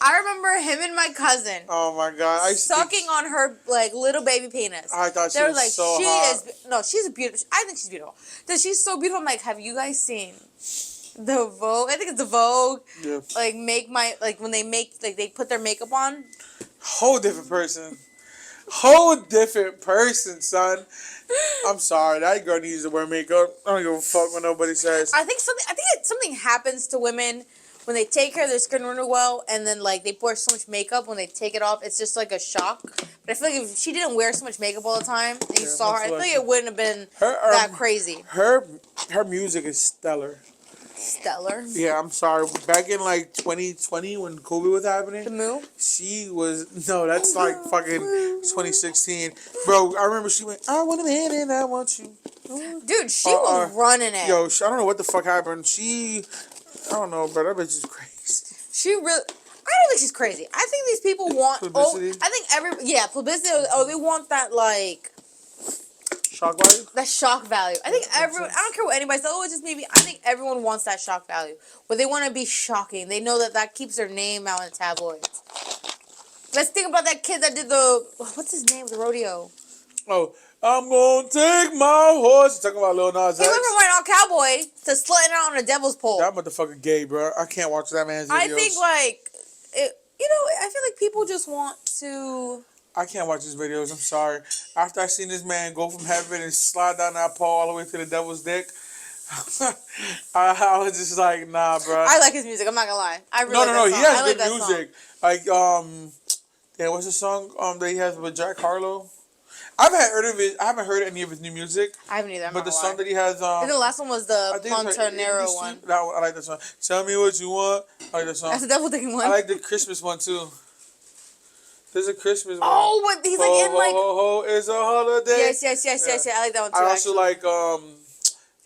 I remember him and my cousin. Oh my god! Sucking on her like little baby penis. I thought she was like, so hot. She's a beautiful. I think she's beautiful. That she's so beautiful. I'm like, have you guys seen the Vogue? I think it's the Vogue. Yeah. Like when they they put their makeup on. Whole different person. Whole different person, son. I'm sorry, that girl needs to wear makeup. I don't give a fuck what nobody says. I think something happens to women when they take care of their skin really well, and then like they pour so much makeup. When they take it off, it's just like a shock. But I feel like if she didn't wear so much makeup all the time, and you saw her, I feel like it wouldn't have been that crazy. Her music is stellar. Stellar. Yeah, I'm sorry. Back in like 2020 when COVID was happening, the Moo. She was that's like fucking 2016, bro. I remember she went, "I want a man and I want you." Dude, she was running it. Yo, I don't know what the fuck happened. I don't know, but that bitch is crazy. She really. I don't think she's crazy. I think these people want publicity. I think publicity. They want that like shock value. That shock value. I think everyone. I don't care what anybody says. Oh, it's just maybe. I think everyone wants that shock value, where they want to be shocking. They know that keeps their name out in tabloids. Let's think about that kid that did what's his name? The rodeo. Oh. I'm gonna take my horse. You're talking about Lil Nas X. He went from wearing all cowboy to slutting out on a devil's pole. That motherfucker gay, bro. I can't watch that man's videos. I think I feel like people just want to. I can't watch his videos. I'm sorry. After I seen this man go from heaven and slide down that pole all the way to the devil's dick, I was just like, nah, bro. I like his music. I'm not gonna lie. I really no. He has good like music. Song. Like what's the song that he has with Jack Harlow? I haven't heard any of his new music. I haven't either. But the song that he has, I think the last one was the Pontonero one. That one. I like that song. Tell me what you want. I like that song. That's a devil thinking one. I like the Christmas one too. There's a Christmas one. Oh, but he's like in like. Ho, it's a holiday. Yes. I like that one too. I also like I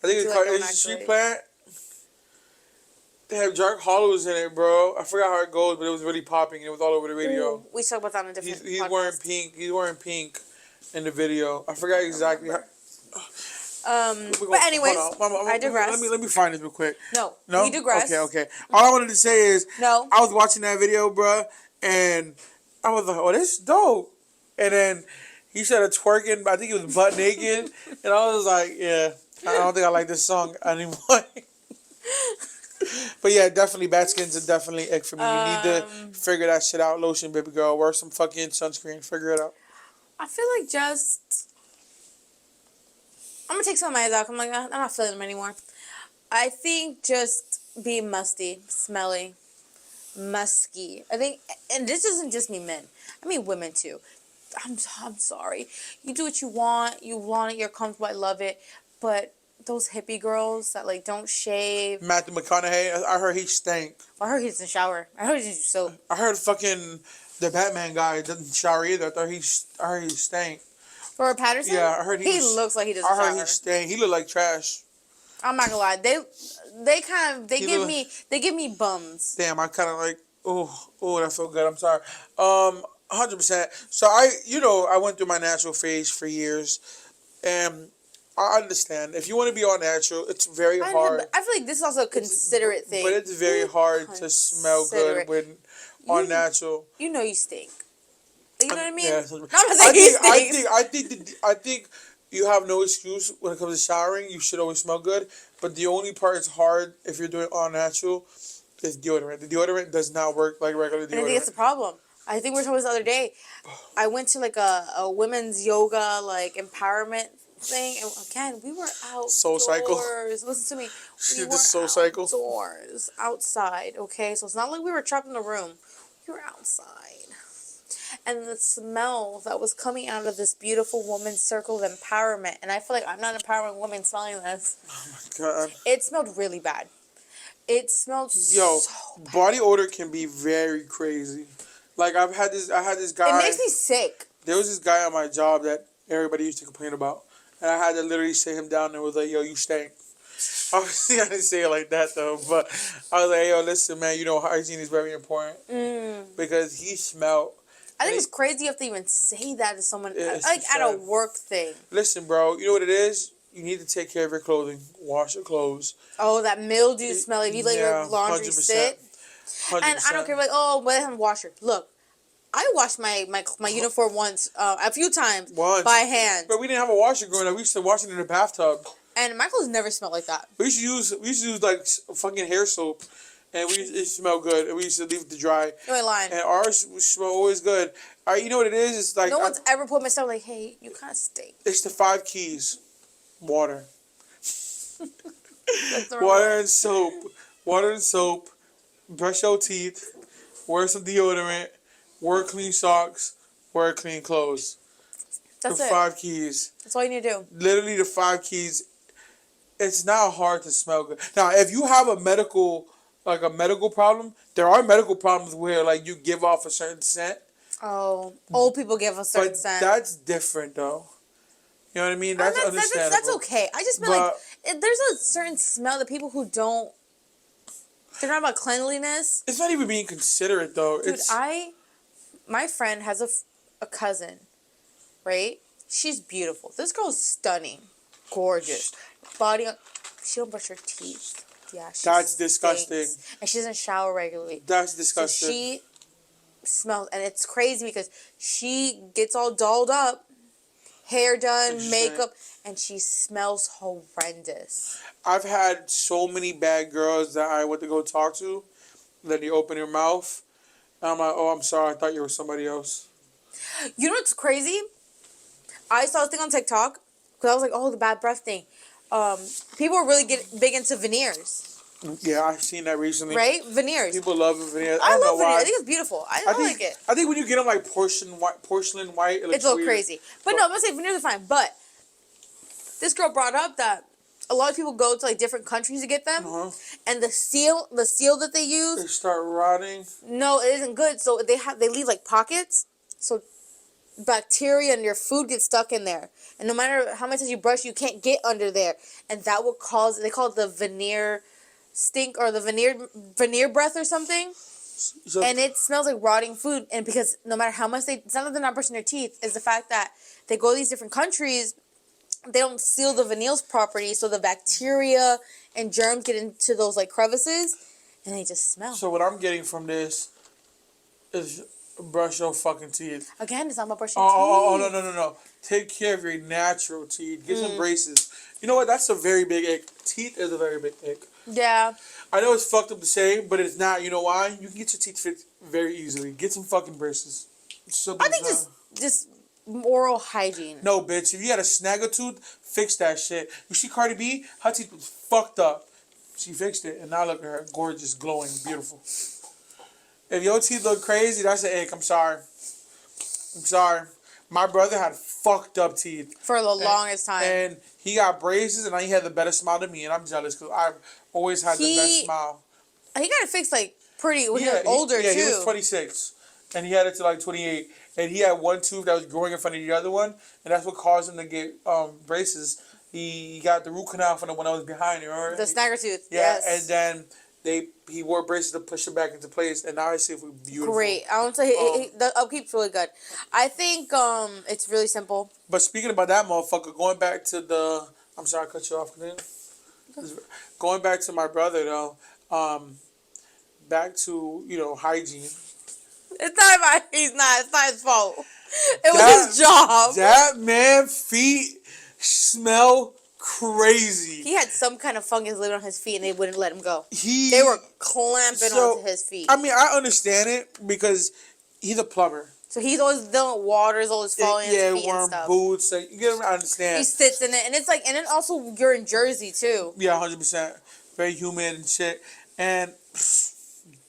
think it's called Asian Street Plant. They have Jack Harlow's in it, bro. I forgot how it goes, but it was really popping. It was all over the radio. Ooh, we talked about that on a different. He's wearing pink. He's wearing pink. In the video, I forgot exactly. But anyways, I digress. Let me find this real quick. No, we digress. Okay. All I wanted to say is, no. I was watching that video, bro, and I was like, "Oh, this is dope." And then he started twerking. I think he was butt naked, and I was like, "Yeah, I don't think I like this song anymore." But yeah, definitely bad skins are definitely ick for me. You need to figure that shit out. Lotion, baby girl. Wear some fucking sunscreen. Figure it out. I feel like I'm gonna take some of my eyes out. I'm like, I'm not feeling them anymore. I think just being musty, smelly, musky. I think, and this isn't just me, men. I mean, women too. I'm sorry. You do what you want. You want it. You're comfortable. I love it. But those hippie girls that like don't shave. Matthew McConaughey, I heard he stank. I heard he's in the shower. I heard he's in soap. I heard fucking the Batman guy doesn't shower either. I heard he stank. Robert Patterson? Yeah, I heard he looks like he doesn't I heard shower. he stank. He looked like trash. I'm not gonna lie. They give me bums. Damn, I kind of like, oh, that felt good. I'm sorry. 100%. So I went through my natural phase for years, and I understand. If you want to be all natural, it's very hard. I feel like this is also a considerate thing. But it's very hard to smell good when all natural. You know you stink. You know what I mean? Yeah, I'm not saying he stinks. I think you have no excuse when it comes to showering. You should always smell good. But the only part that's hard if you're doing all natural is deodorant. The deodorant does not work like regular deodorant. And I think it's a problem. I think we were talking about this the other day. I went to like a women's yoga like empowerment thing, and again we were outdoors. Soul Cycle. Listen to me. We were Soul Cycle. Outdoors, outside. Okay, so it's not like we were trapped in a room. We were outside. And the smell that was coming out of this beautiful woman's circle of empowerment, and I feel like I'm not an empowering woman smelling this. Oh my God. It smelled really bad. It smelled so bad. Body odor can be very crazy. Like I had this guy. It makes me sick. There was this guy on my job that everybody used to complain about, and I had to literally sit him down and was like, "Yo, you stink." Obviously, I didn't say it like that though, but I was like, "Yo, listen, man, you know hygiene is very important because he smelled." I think it's crazy you have to even say that to someone, like at a work thing. Listen, bro, you know what it is? You need to take care of your clothing. Wash your clothes. Oh, that mildew smell. If you let your laundry 100%. Sit. 100%. And I don't care, like, oh, but I have a washer. Look, I washed my uniform once, a few times by hand. But we didn't have a washer growing up. We used to wash it in the bathtub. And my clothes never smelled like that. We used to use like fucking hair soap. And it smelled good, and we used to leave it to dry. You ain't lying. And ours smell always good. You know what it is? It's like no one's ever put myself like, hey, you kind of stink. It's the 5 keys: water, water and soap, brush your teeth, wear some deodorant, wear clean socks, wear clean clothes. That's the 5 keys. That's all you need to do. Literally the 5 keys. It's not hard to smell good. Now, if you have a medical problem, there are medical problems where like you give off a certain scent. Oh, old people give a certain scent. That's different though. You know what I mean? That's understandable. That's okay. I just feel like there's a certain smell that people who don't. They're not about cleanliness. It's not even being considerate though. Dude, my friend has a cousin, right? She's beautiful. This girl's stunning, gorgeous, body. She don't brush her teeth. Yeah, that's disgusting. And she doesn't shower regularly. That's disgusting. So she smells, and it's crazy because she gets all dolled up, hair done, makeup, and she smells horrendous. I've had so many bad girls that I went to go talk to, then they open their mouth, and I'm like, oh, I'm sorry, I thought you were somebody else. You know what's crazy? I saw this thing on TikTok, because I was like, oh, the bad breath thing. People are really big into veneers. Yeah, I've seen that recently. Right? Veneers. People love veneers. I love veneers. I think it's beautiful. I like it. I think when you get them like porcelain white, it's a little crazy. But no, I'm gonna say veneers are fine. But this girl brought up that a lot of people go to like different countries to get them, and the seal that they use, they start rotting. No, it isn't good. So they leave like pockets, so bacteria and your food gets stuck in there, and no matter how many times you brush, you can't get under there, and that will cause. They call it the veneer stink or the veneer breath or something. So, and it smells like rotting food, and because no matter how much it's not that they're not brushing their teeth, it's the fact that they go to these different countries, they don't seal the veneers properly, so the bacteria and germs get into those like crevices, and they just smell. So what I'm getting from this is brush your fucking teeth. Again, it's not about brushing teeth. Oh, no. Take care of your natural teeth. Get some braces. You know what? That's a very big ick. Teeth is a very big ick. Yeah. I know it's fucked up to say, but it's not. You know why? You can get your teeth fixed very easily. Get some fucking braces. I think just oral hygiene. No, bitch. If you had a snag a tooth, fix that shit. You see Cardi B? Her teeth was fucked up. She fixed it, and now look at her, gorgeous, glowing, beautiful. If your teeth look crazy, that's an ick. I'm sorry. I'm sorry. My brother had fucked up teeth for the longest time. and he got braces, and now he had the better smile than me, and I'm jealous because I've always had the best smile. He got it fixed like pretty when he was older too. Yeah, he was 26, and he had it to like 28, and he had one tooth that was growing in front of the other one, and that's what caused him to get braces. He got the root canal from the one that was behind him. Remember? The snagger tooth. Yeah, yes. And then he wore braces to push it back into place, and now his teeth look beautiful. Great. I want to say the upkeep's really good. I think it's really simple. But speaking about that motherfucker, going back to the, I'm sorry I cut you off. Going back to my brother though, back to hygiene. It's not it's not his fault. It was his job. That man's feet smell crazy. He had some kind of fungus living on his feet, and they wouldn't let him go. They were clamping onto his feet. I mean, I understand it because he's a plumber. So he's always dealing with waters, always falling in his feet and stuff. Boots. Like, you get what I understand. He sits in it, and it's like, and then also you're in Jersey too. Yeah, 100%. Very humid and shit. And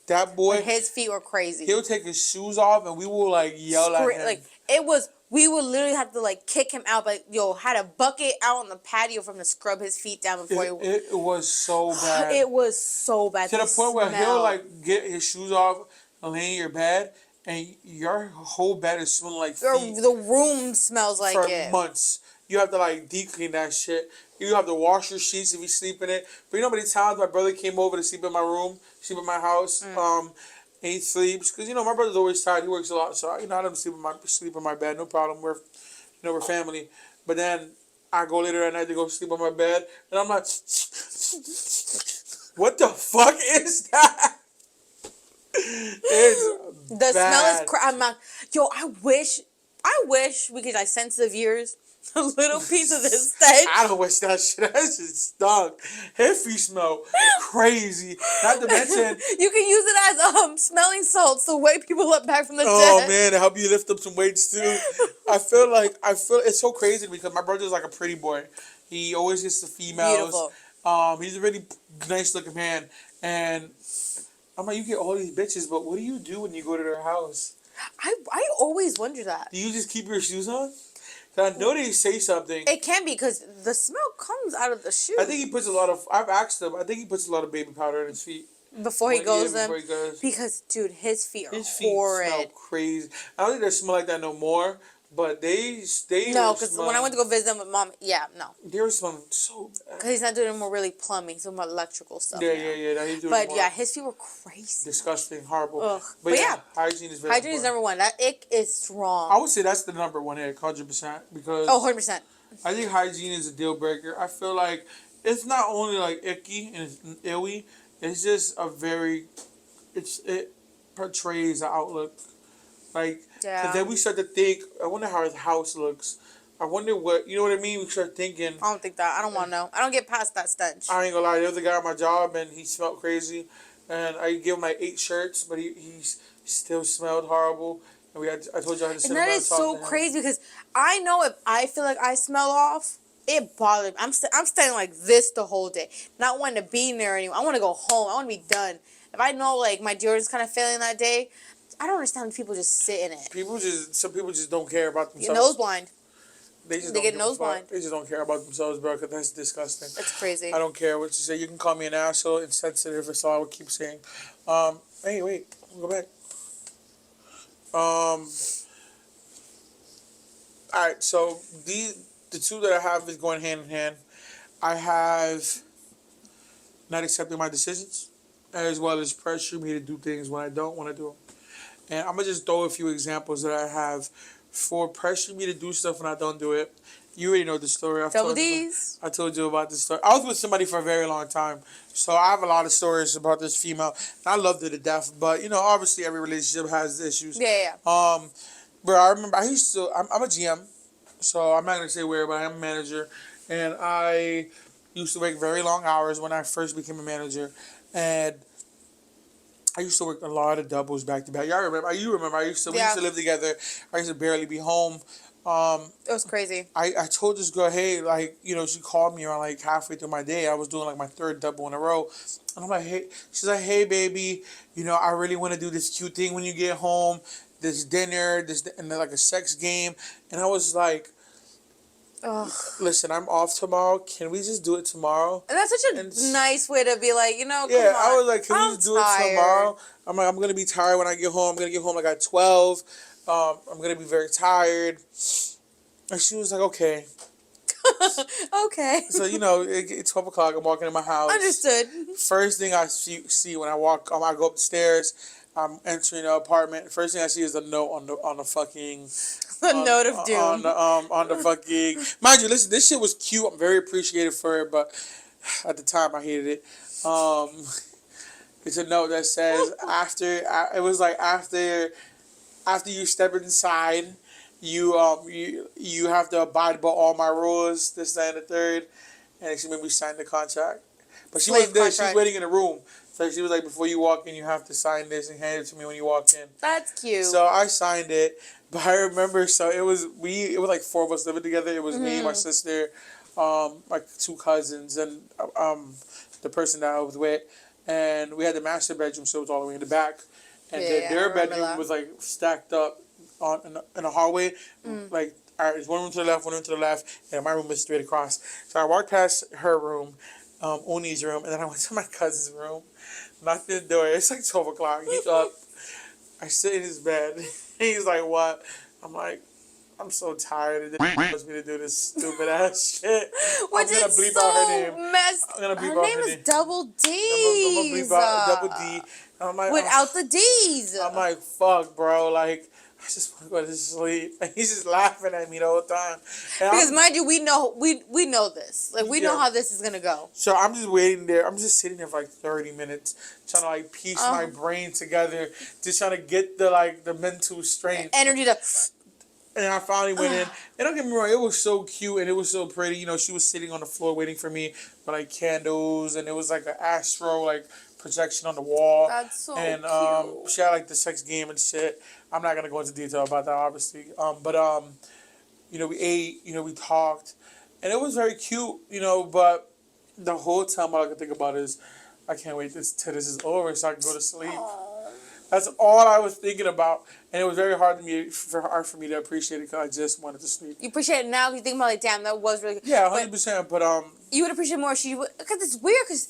that boy, and his feet were crazy. He'll take his shoes off, and we will like yell at him. Like it was. We would literally have to like kick him out, but had a bucket out on the patio for him to scrub his feet down before it was so bad. It was so bad. To the point where he'll like get his shoes off and lay in your bed, and your whole bed is smelling like feet. The room smells like it. For months. You have to like deep clean that shit. You have to wash your sheets if you sleep in it. But you know how many times my brother came over to sleep in my room, sleep in my house, and he sleeps because my brother's always tired. He works a lot, so I let him sleep in my bed. No problem. We're family. But then I go later at night to go sleep on my bed, and I'm like, what the fuck is that? It's the bad. Smell is. I'm not. I wish we could sensitive ears. A little piece of this stench. I don't wish that shit. That shit stunk. His feet smell crazy. Not to mention, you can use it as smelling salts to wake people up back from the dead. Oh man, to help you lift up some weights too. I feel it's so crazy because my brother's like a pretty boy. He always gets the females. Beautiful. He's a really nice looking man, and I'm like, you get all these bitches, but what do you do when you go to their house? I always wonder that. Do you just keep your shoes on? I know they say something. It can be because the smell comes out of the shoe. I think he puts a lot of. I've asked him. I think he puts a lot of baby powder in his feet before he goes. Because dude, his feet are horrid. Smell crazy. I don't think they smell like that no more. But they no, because when I went to go visit them with mom, they were smelling so bad. Because he's not doing more really plumbing, some more electrical stuff. Yeah. He's doing but more his feet were crazy, disgusting, horrible. Ugh. But hygiene is very hygiene is number one. That ick is strong. I would say that's the number one ick, 100%. Because 100%. I think hygiene is a deal breaker. I feel like it's not only like icky and it's illy. It's just it portrays the outlook. Like, and then we start to think, I wonder how his house looks. I wonder what, you know what I mean? We start thinking. I don't think that. I don't want to know. I don't get past that stench. I ain't gonna lie. There was a guy at my job, and he smelled crazy. And I gave him like 8 shirts, but he still smelled horrible. And I told you I had to sit down and talk to him. And that is so crazy because I know if I feel like I smell off, it bothers me. I'm standing like this the whole day, not wanting to be there anymore. I want to go home. I want to be done. If I know like my deodorant's kind of failing that day, I don't understand when people just sit in it. Some people just don't care about themselves. You're nose blind. They get nose blind. They just don't care about themselves, bro, because that's disgusting. That's crazy. I don't care what you say. You can call me an asshole, insensitive, that's all I would keep saying. Hey, wait. Go back. Alright, so the two that I have is going hand in hand. I have not accepting my decisions, as well as pressure me to do things when I don't want to do them. And I'm going to just throw a few examples that I have for pressure me to do stuff when I don't do it. You already know the story. I told you about this story. I was with somebody for a very long time, so I have a lot of stories about this female. I loved her to death, but, obviously every relationship has issues. Yeah. But I remember I'm a GM, so I'm not going to say where, but I am a manager. And I used to work very long hours when I first became a manager. And I used to work a lot of doubles back to back. You remember? I used to live together. I used to barely be home. It was crazy. I told this girl, hey, like, she called me around like halfway through my day. I was doing like my third double in a row. And I'm like, hey, she's like, hey, baby, I really want to do this cute thing when you get home, this dinner, and then like a sex game. And I was like, Ugh. listen, I'm off tomorrow. Can we just do it tomorrow? And that's such a nice way to be like, yeah, come on. I was like, can we just do it tomorrow? I'm like, I'm going to be tired when I get home. I'm going to get home like at 12. I'm going to be very tired. And she was like, okay. Okay. So, it's 12 o'clock. I'm walking in my house. Understood. First thing I see when I walk, I go up the stairs. I'm entering the apartment. First thing I see is a note on the fucking... note of doom. On the fucking... Mind you, listen, this shit was cute. I'm very appreciative for it, but at the time I hated it. It's a note that says, it was like, after you step inside... You have to abide by all my rules, this, that, and the third. And she made me sign the contract. But she wasn't there. She was waiting in the room. So she was like, before you walk in, you have to sign this and hand it to me when you walk in. That's cute. So I signed it. But I remember, so it was like four of us living together. It was me, my sister, my two cousins, and the person that I was with. And we had the master bedroom, so it was all the way in the back. And their bedroom was like stacked up in a hallway, like, all right, there's one room to the left, and my room is straight across. So I walked past her room, Uni's room, and then I went to my cousin's room, knocked the door. It's like 12 o'clock. He's up. I sit in his bed. He's like, what? I'm like, I'm so tired. And then he wants me to do this stupid ass shit. Which I'm gonna is bleep so out her name. Messed. I'm gonna bleep her out name her is name. Double D. I'm gonna bleep out Double D. I'm like, without the D's. I'm like, fuck, bro. Like, I just want to go to sleep. And he's just laughing at me the whole time. And because mind you, we know this. Like, we know how this is gonna go. So I'm just waiting there. I'm just sitting there for like 30 minutes, trying to like piece my brain together, just trying to get the mental strength, energy to. And I finally went in. And don't get me wrong, it was so cute and it was so pretty. She was sitting on the floor waiting for me with like candles, and it was like an astro like projection on the wall. That's so cute. She had like the sex game and shit. I'm not gonna go into detail about that, obviously. But we ate. We talked, and it was very cute. But the whole time, all I could think about is, I can't wait till this is over so I can go to sleep. That's all I was thinking about, and it was very hard for me to appreciate it because I just wanted to sleep. You appreciate it now? You think about like, damn, that was really good. Yeah, 100%. But you would appreciate it more. Because it's weird. Because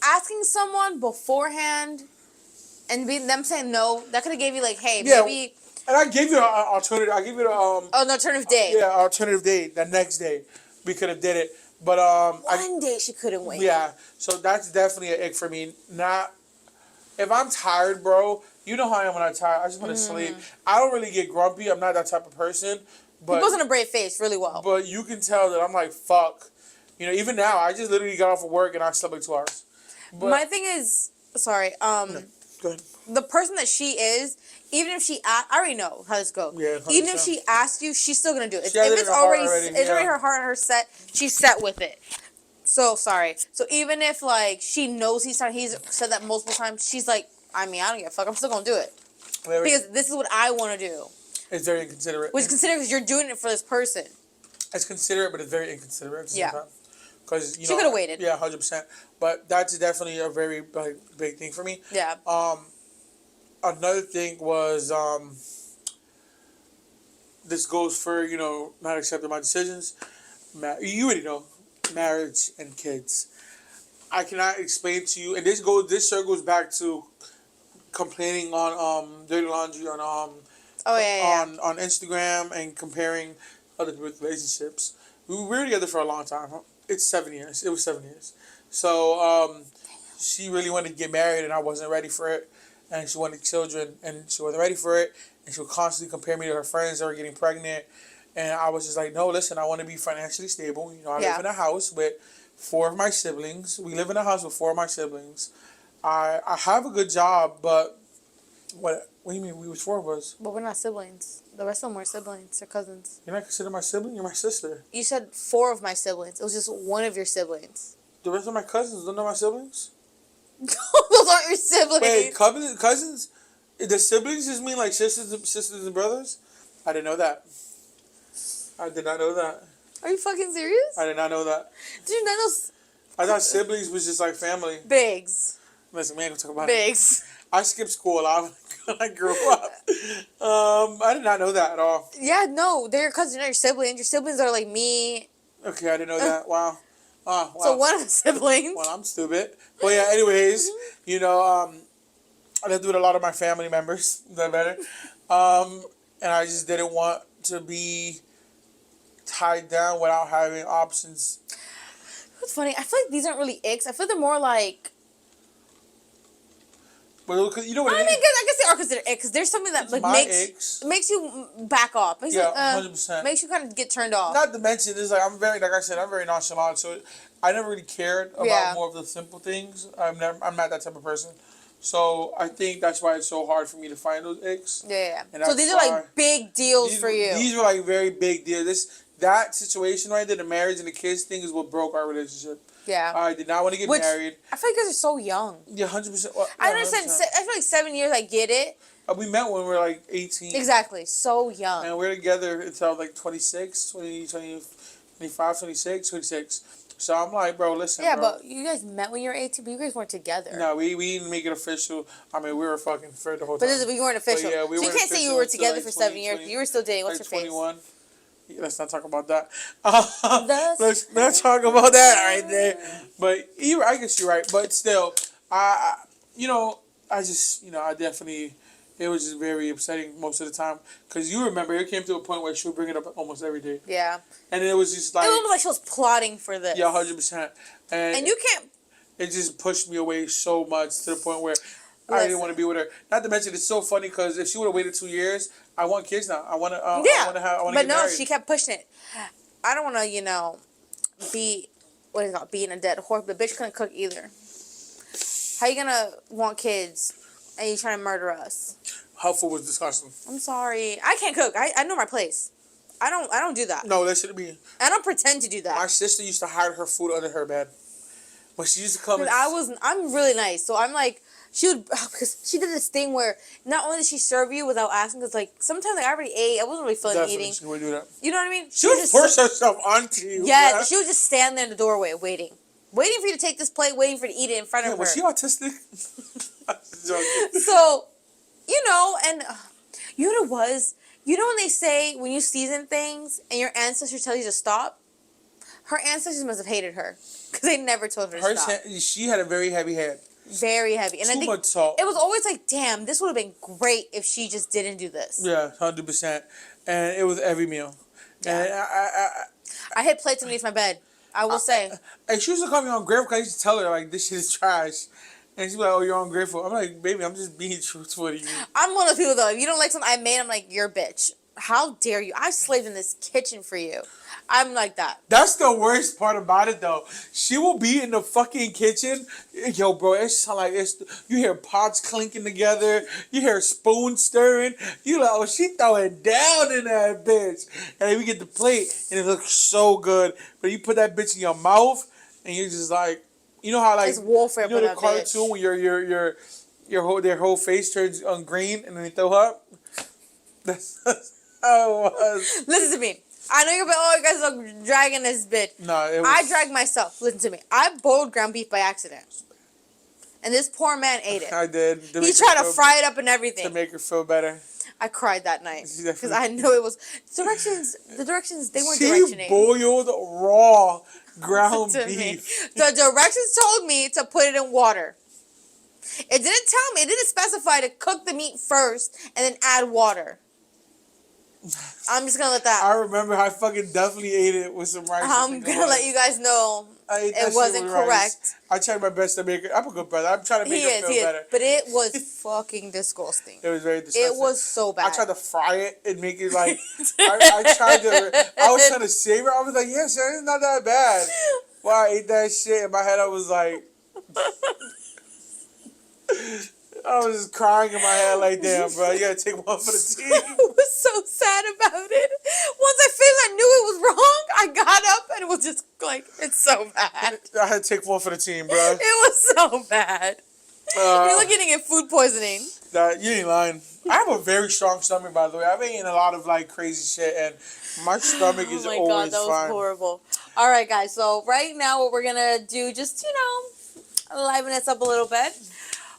asking someone beforehand and them saying no, that could have gave you like, hey, maybe. And I gave you an alternative. I gave you an alternative day. Yeah, alternative day. The next day, we could have did it. But one day she couldn't wait. Yeah, so that's definitely an ick for me. If I'm tired, bro, you know how I am when I'm tired. I just want to sleep. I don't really get grumpy. I'm not that type of person. But he wasn't a brave face really well. But you can tell that I'm like, fuck. Even now, I just literally got off of work and I slept like 2 hours. But my thing is, sorry, no, go ahead. The person that she is, even if she I already know how this goes. Yeah, 100%. Even if she asks you, she's still gonna do it. If it's already her heart and her set, she's set with it. So sorry. So even if like she knows he's said that multiple times, she's like, I don't give a fuck. I'm still gonna do it because this is what I want to do. It's very inconsiderate. Which is considerate because you're doing it for this person. It's considerate, but it's very inconsiderate at the same time. Because she could have waited. Yeah, 100%. But that's definitely a very big thing for me. Yeah. Another thing was this goes for not accepting my decisions. You already know, marriage and kids. I cannot explain to you, and this circles back to complaining on dirty laundry on on Instagram and comparing other people's relationships. We were together for a long time. It's 7 years. It was 7 years. So she really wanted to get married, and I wasn't ready for it. And she wanted children, and she wasn't ready for it. And she would constantly compare me to her friends that were getting pregnant. And I was just like, no, listen, I want to be financially stable. I live in a house with 4 of my siblings. We live in a house with 4 of my siblings. I have a good job, but what do you mean? We was 4 of us. But we're not siblings. The rest of them were siblings or cousins. You're not considered my sibling? You're my sister. You said 4 of my siblings. It was just one of your siblings. The rest of my cousins don't know my siblings? Those aren't your siblings. Wait, cousins? The siblings just mean like sisters and brothers? I didn't know that. I did not know that. Are you fucking serious? I did not know that. Did you not know? I thought siblings was just like family. Biggs. Listen, man, go talk about Biggs. it. I skipped school a lot when I grew up. I did not know that at all. Yeah, no, they're your cousins, not your siblings. Your siblings are like me. Okay, I didn't know that. Wow. Wow. So one of the siblings. Well, I'm stupid. But yeah, anyways, you know, I lived with a lot of my family members. Is that better? And I just didn't want to be tied down without having options. It's funny. I feel like these aren't really icks. I feel they're more like. But you know what I guess they are considered icks because there's something that like makes you back off. Makes yeah, you, 100%. Makes you kind of get turned off. Not to mention, it's like I'm very nonchalant. So I never really cared about more of the simple things. I'm not that type of person. So I think that's why it's so hard for me to find those icks. Yeah. So these are like big deals for you. These were like very big deals. That situation right there, the marriage and the kids thing, is what broke our relationship. Yeah. I did not want to get married. I feel like you guys are so young. Yeah, 100%. I understand. 100%. I feel like 7 years, I get it. We met when we were like 18. Exactly. So young. And we were together until like 26, 25, 26. So I'm like, bro, listen. Yeah, bro. but you guys met when you were 18, but you guys weren't together. No, we didn't make it official. I mean, we were fucking for the whole time. But we weren't official. But yeah, so you can't say you were together for 7 years. You were still dating. What's your 21. face? Let's not talk about that. Let's not talk about that right there. But I guess you're right. But still, I definitely, it was just very upsetting most of the time. Because you remember, it came to a point where she would bring it up almost every day. Yeah. And it was just like... It was almost like she was plotting for this. Yeah, 100%. And you can't... It just pushed me away so much to the point where I didn't want to be with her. Not to mention, it's so funny because if she would have waited 2 years, I want kids now. I want to. Yeah. I want to But get no, married. she kept pushing it. I don't want to, be, what is it called, being a dead horse. But bitch couldn't cook either. How you gonna want kids and you trying to murder us? Her food was disgusting. I'm sorry. I can't cook. I know my place. I don't do that. No, that shouldn't be. I don't pretend to do that. My sister used to hide her food under her bed. But she used to come. I'm really nice, so I'm like. Because she did this thing where not only did she serve you without asking, because like sometimes I already ate, I wasn't really feeling eating. She would do that. You know what I mean? She would force herself onto you. Yeah, she would just stand there in the doorway waiting for you to take this plate, waiting for you to eat it in front of her. Was she autistic? So, and you know what it was? You know when they say when you season things and your ancestors tell you to stop? Her ancestors must have hated her because they never told her to stop. She had a very heavy hand. Very heavy. And I think much salt. It was always like, damn, this would have been great if she just didn't do this. Yeah, 100%. And it was every meal. Yeah. And I hid plates underneath my bed. I will say. And she used to call me ungrateful because I used to tell her, like, this shit is trash. And she'd be like, oh, you're ungrateful. I'm like, baby, I'm just being truthful to you. I'm one of the people, though. If you don't like something I made, I'm like, you're a bitch. How dare you? I slaved in this kitchen for you. I'm like that. That's the worst part about it, though. She will be in the fucking kitchen. Yo, bro, it's like you hear pots clinking together. You hear spoons stirring. You like, oh, she throwing down in that bitch. And then we get the plate, and it looks so good. But you put that bitch in your mouth, and you're just like, you know how like it's warfare. You know the cartoon when their whole face turns on green, and then they throw up. That's how it was. Listen to me. I know you're like, oh, you guys are dragging this bitch. No, I dragged myself. Listen to me. I boiled ground beef by accident. And this poor man ate it. I did. He tried to fry it up and everything. To make her feel better. I cried that night. Because I knew it was... The directions, they weren't directioning. She boiled raw ground beef. The directions told me to put it in water. It didn't tell me. It didn't specify to cook the meat first and then add water. I'm just gonna let that. I remember I fucking definitely ate it with some rice. I'm gonna let you guys know it wasn't correct. Rice. I tried my best to make it. I'm a good brother. I'm trying to make it feel better. But it was fucking disgusting. It was very disgusting. It was so bad. I tried to fry it and make it like I was trying to savor it. I was like, yeah, sir, it's not that bad. Well, I ate that shit in my head. I was like. I was just crying in my head like, damn, bro, you gotta take one for the team. I was so sad about it. Once I knew it was wrong, I got up and it was just like, it's so bad. I had to take one for the team, bro. It was so bad. You're looking at food poisoning. You ain't lying. I have a very strong stomach, by the way. I've eaten a lot of like crazy shit, and my stomach is Oh my always god, that was fine. horrible. All right, guys. So right now, what we're gonna do, just liven us up a little bit.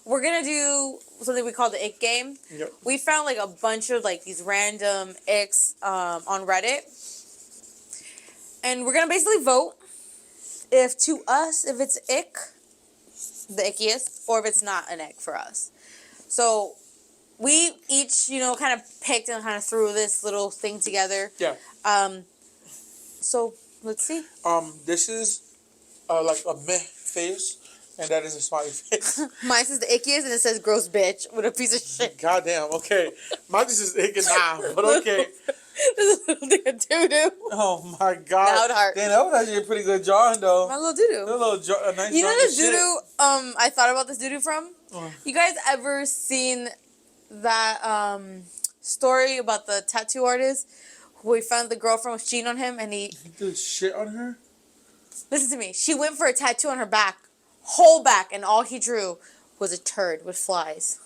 We're gonna do something we call the Ick game. Yep. We found like a bunch of like these random icks on Reddit, and we're gonna basically vote if it's ick, the ickiest, or if it's not an ick for us. So we each, kind of picked and kind of threw this little thing together. Yeah. So let's see. This is like a meh face, and that is a smiley face. Mine says the ickiest, and it says gross bitch with a piece of shit. Goddamn. Okay. Mine just is ick and nah, but okay. This is a little thing of doo-doo. Oh my god. Now it hurts. Damn, that was actually a pretty good drawing though. My little doo-doo. A nice You know drawing the of shit. doo-doo, I thought about this doo-doo from? You guys ever seen that story about the tattoo artist who he found the girlfriend was cheating on him and he did shit on her? Listen to me. She went for a tattoo on her back, whole back, and all he drew was a turd with flies.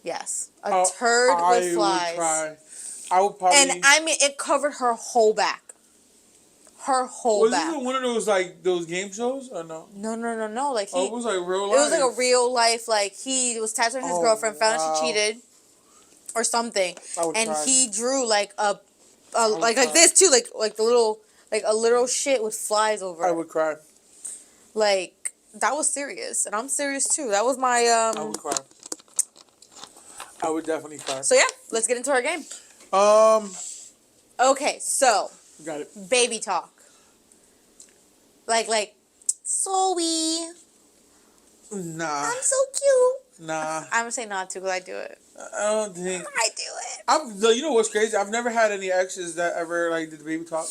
Yes, a turd with flies. Would cry. I would probably. And I mean, it covered her whole back. Her whole back. Was this one of those game shows or no? No. Like it was like real life. It was like a real life. Like he was tattooing his girlfriend, found out she cheated, or something, and cry. He drew like like this too, like the little a little shit with flies over. I would cry. Like that was serious, and I'm serious too. That was my I would cry. I would definitely cry. So yeah, let's get into our game. Okay, so got it. Baby talk. Like, sorry. Nah. I'm so cute. Nah. I'm gonna say not to because I do it. I don't think. I do it. You know what's crazy? I've never had any exes that ever like did the baby talk,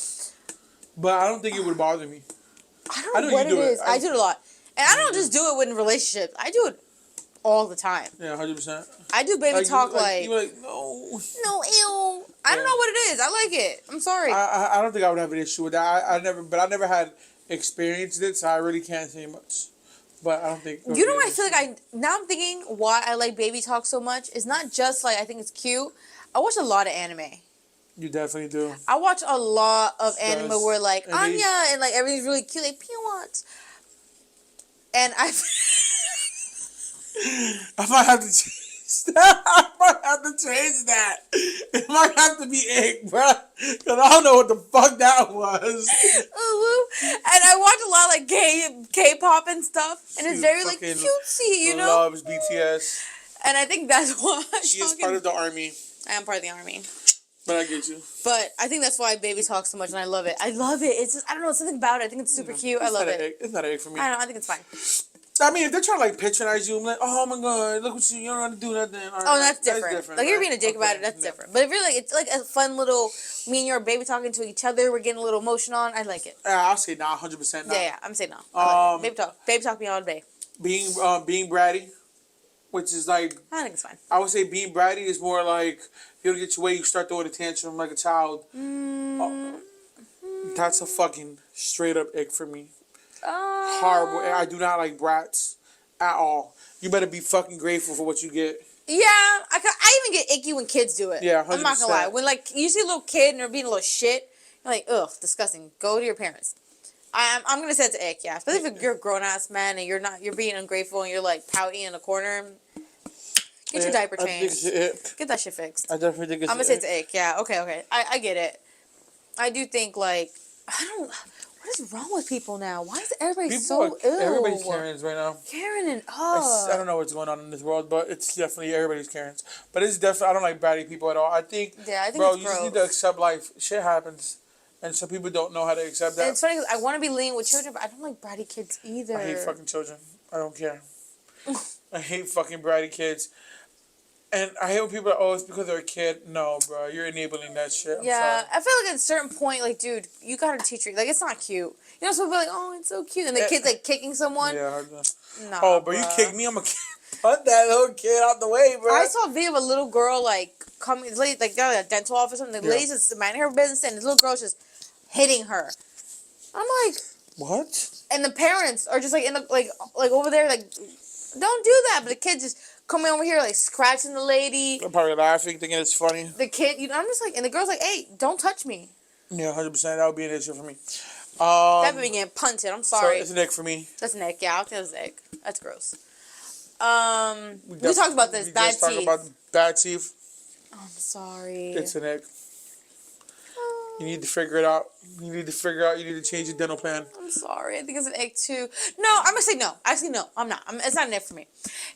but I don't think it would bother me. I don't know what it is. I do it a lot, and I don't just do it in relationships. I do it all the time. Yeah, 100%. I do baby talk you like no, ew. I don't know what it is. I like it. I'm sorry. I don't think I would have an issue with that. I never had experienced it, so I really can't say much. But I don't think. You know what I feel like now I'm thinking why I like baby talk so much. It's not just like I think it's cute. I watch a lot of anime. You definitely do. I watch a lot of anime where like Anya and like everything's really cute, like Peanuts. And I might have to change that. I might have to change that. It might have to be Ick, bro. Because I don't know what the fuck that was. And I watch a lot of like K-pop and stuff. And it's very like cutesy, you know? Loves BTS. And I think that's why she is part of the army. I am part of the army. But I get you. But I think that's why baby talk so much, and I love it. I love it. It's just, I don't know, something about it. I think it's super cute. I love it. It's not an Ick for me. I don't know. I think it's fine. I mean, if they're trying to like patronize you, I'm like, oh my god, look what you don't know how to do that. Then that's different. Like you're being a dick about it. That's different. But if you're like, it's like a fun little me and your baby talking to each other. We're getting a little emotion on. I like it. I'll say nah, 100% nah. Yeah, I'm saying no. Like baby talk me all day. Being bratty, which is like I think it's fine. I would say being bratty is more like if you don't get your way, you start throwing a tantrum like a child. That's a fucking straight up Ick for me. Horrible. I do not like brats at all. You better be fucking grateful for what you get. Yeah, I even get icky when kids do it. Yeah, 100%. I'm not gonna lie. When like you see a little kid and they're being a little shit, you're like, ugh, disgusting. Go to your parents. I'm gonna say it's an Ick, yeah. Especially if you're a grown ass man and you're being ungrateful and you're like pouty in a corner. Get your diaper changed. Get that shit fixed. I definitely think it's I'm gonna say it's an Ick, yeah. Okay. I get it. I do think like what is wrong with people now? Why is everybody so ill? Everybody's Karens right now. Karen and I don't know what's going on in this world, but it's definitely everybody's Karens. But it's definitely I don't like bratty people at all. I think bro, you just need to accept life. Shit happens, and some people don't know how to accept that. And it's funny because I want to be lenient with children, but I don't like bratty kids either. I hate fucking children. I don't care. I hate fucking bratty kids. And I hate when people are, oh, it's because they're a kid. No, bro, you're enabling that shit. I'm sorry. I feel like at a certain point, like, dude, you gotta teach her. Like, it's not cute. You know, some people are like, oh, it's so cute. And the kid's, like, kicking someone. Yeah. No. Oh, bro, you kick me, I'm gonna put that little kid out the way, bro. I saw a video of a little girl, like, coming, like, got like, a dental office or something. The lady's just minding her business, and this little girl's just hitting her. I'm like, what? And the parents are just, like, in the, like over there, like, don't do that. But the kid just coming over here like scratching the lady. I'm probably laughing, thinking it's funny. The kid, I'm just like, and the girl's like, "Hey, don't touch me." Yeah, 100%. That would be an issue for me. That baby getting punted. I'm sorry. So it's an ick for me. That's an ick. Yeah, I'll tell it's an ick. That's gross. We talked about this. Bad teeth. Talking about bad teeth. Oh, I'm sorry. It's an ick. You need to figure it out. You need to change your dental plan. I'm sorry. I think it's an ick too. No, I'm gonna say no. Actually, no, I'm not. It's not an ick for me.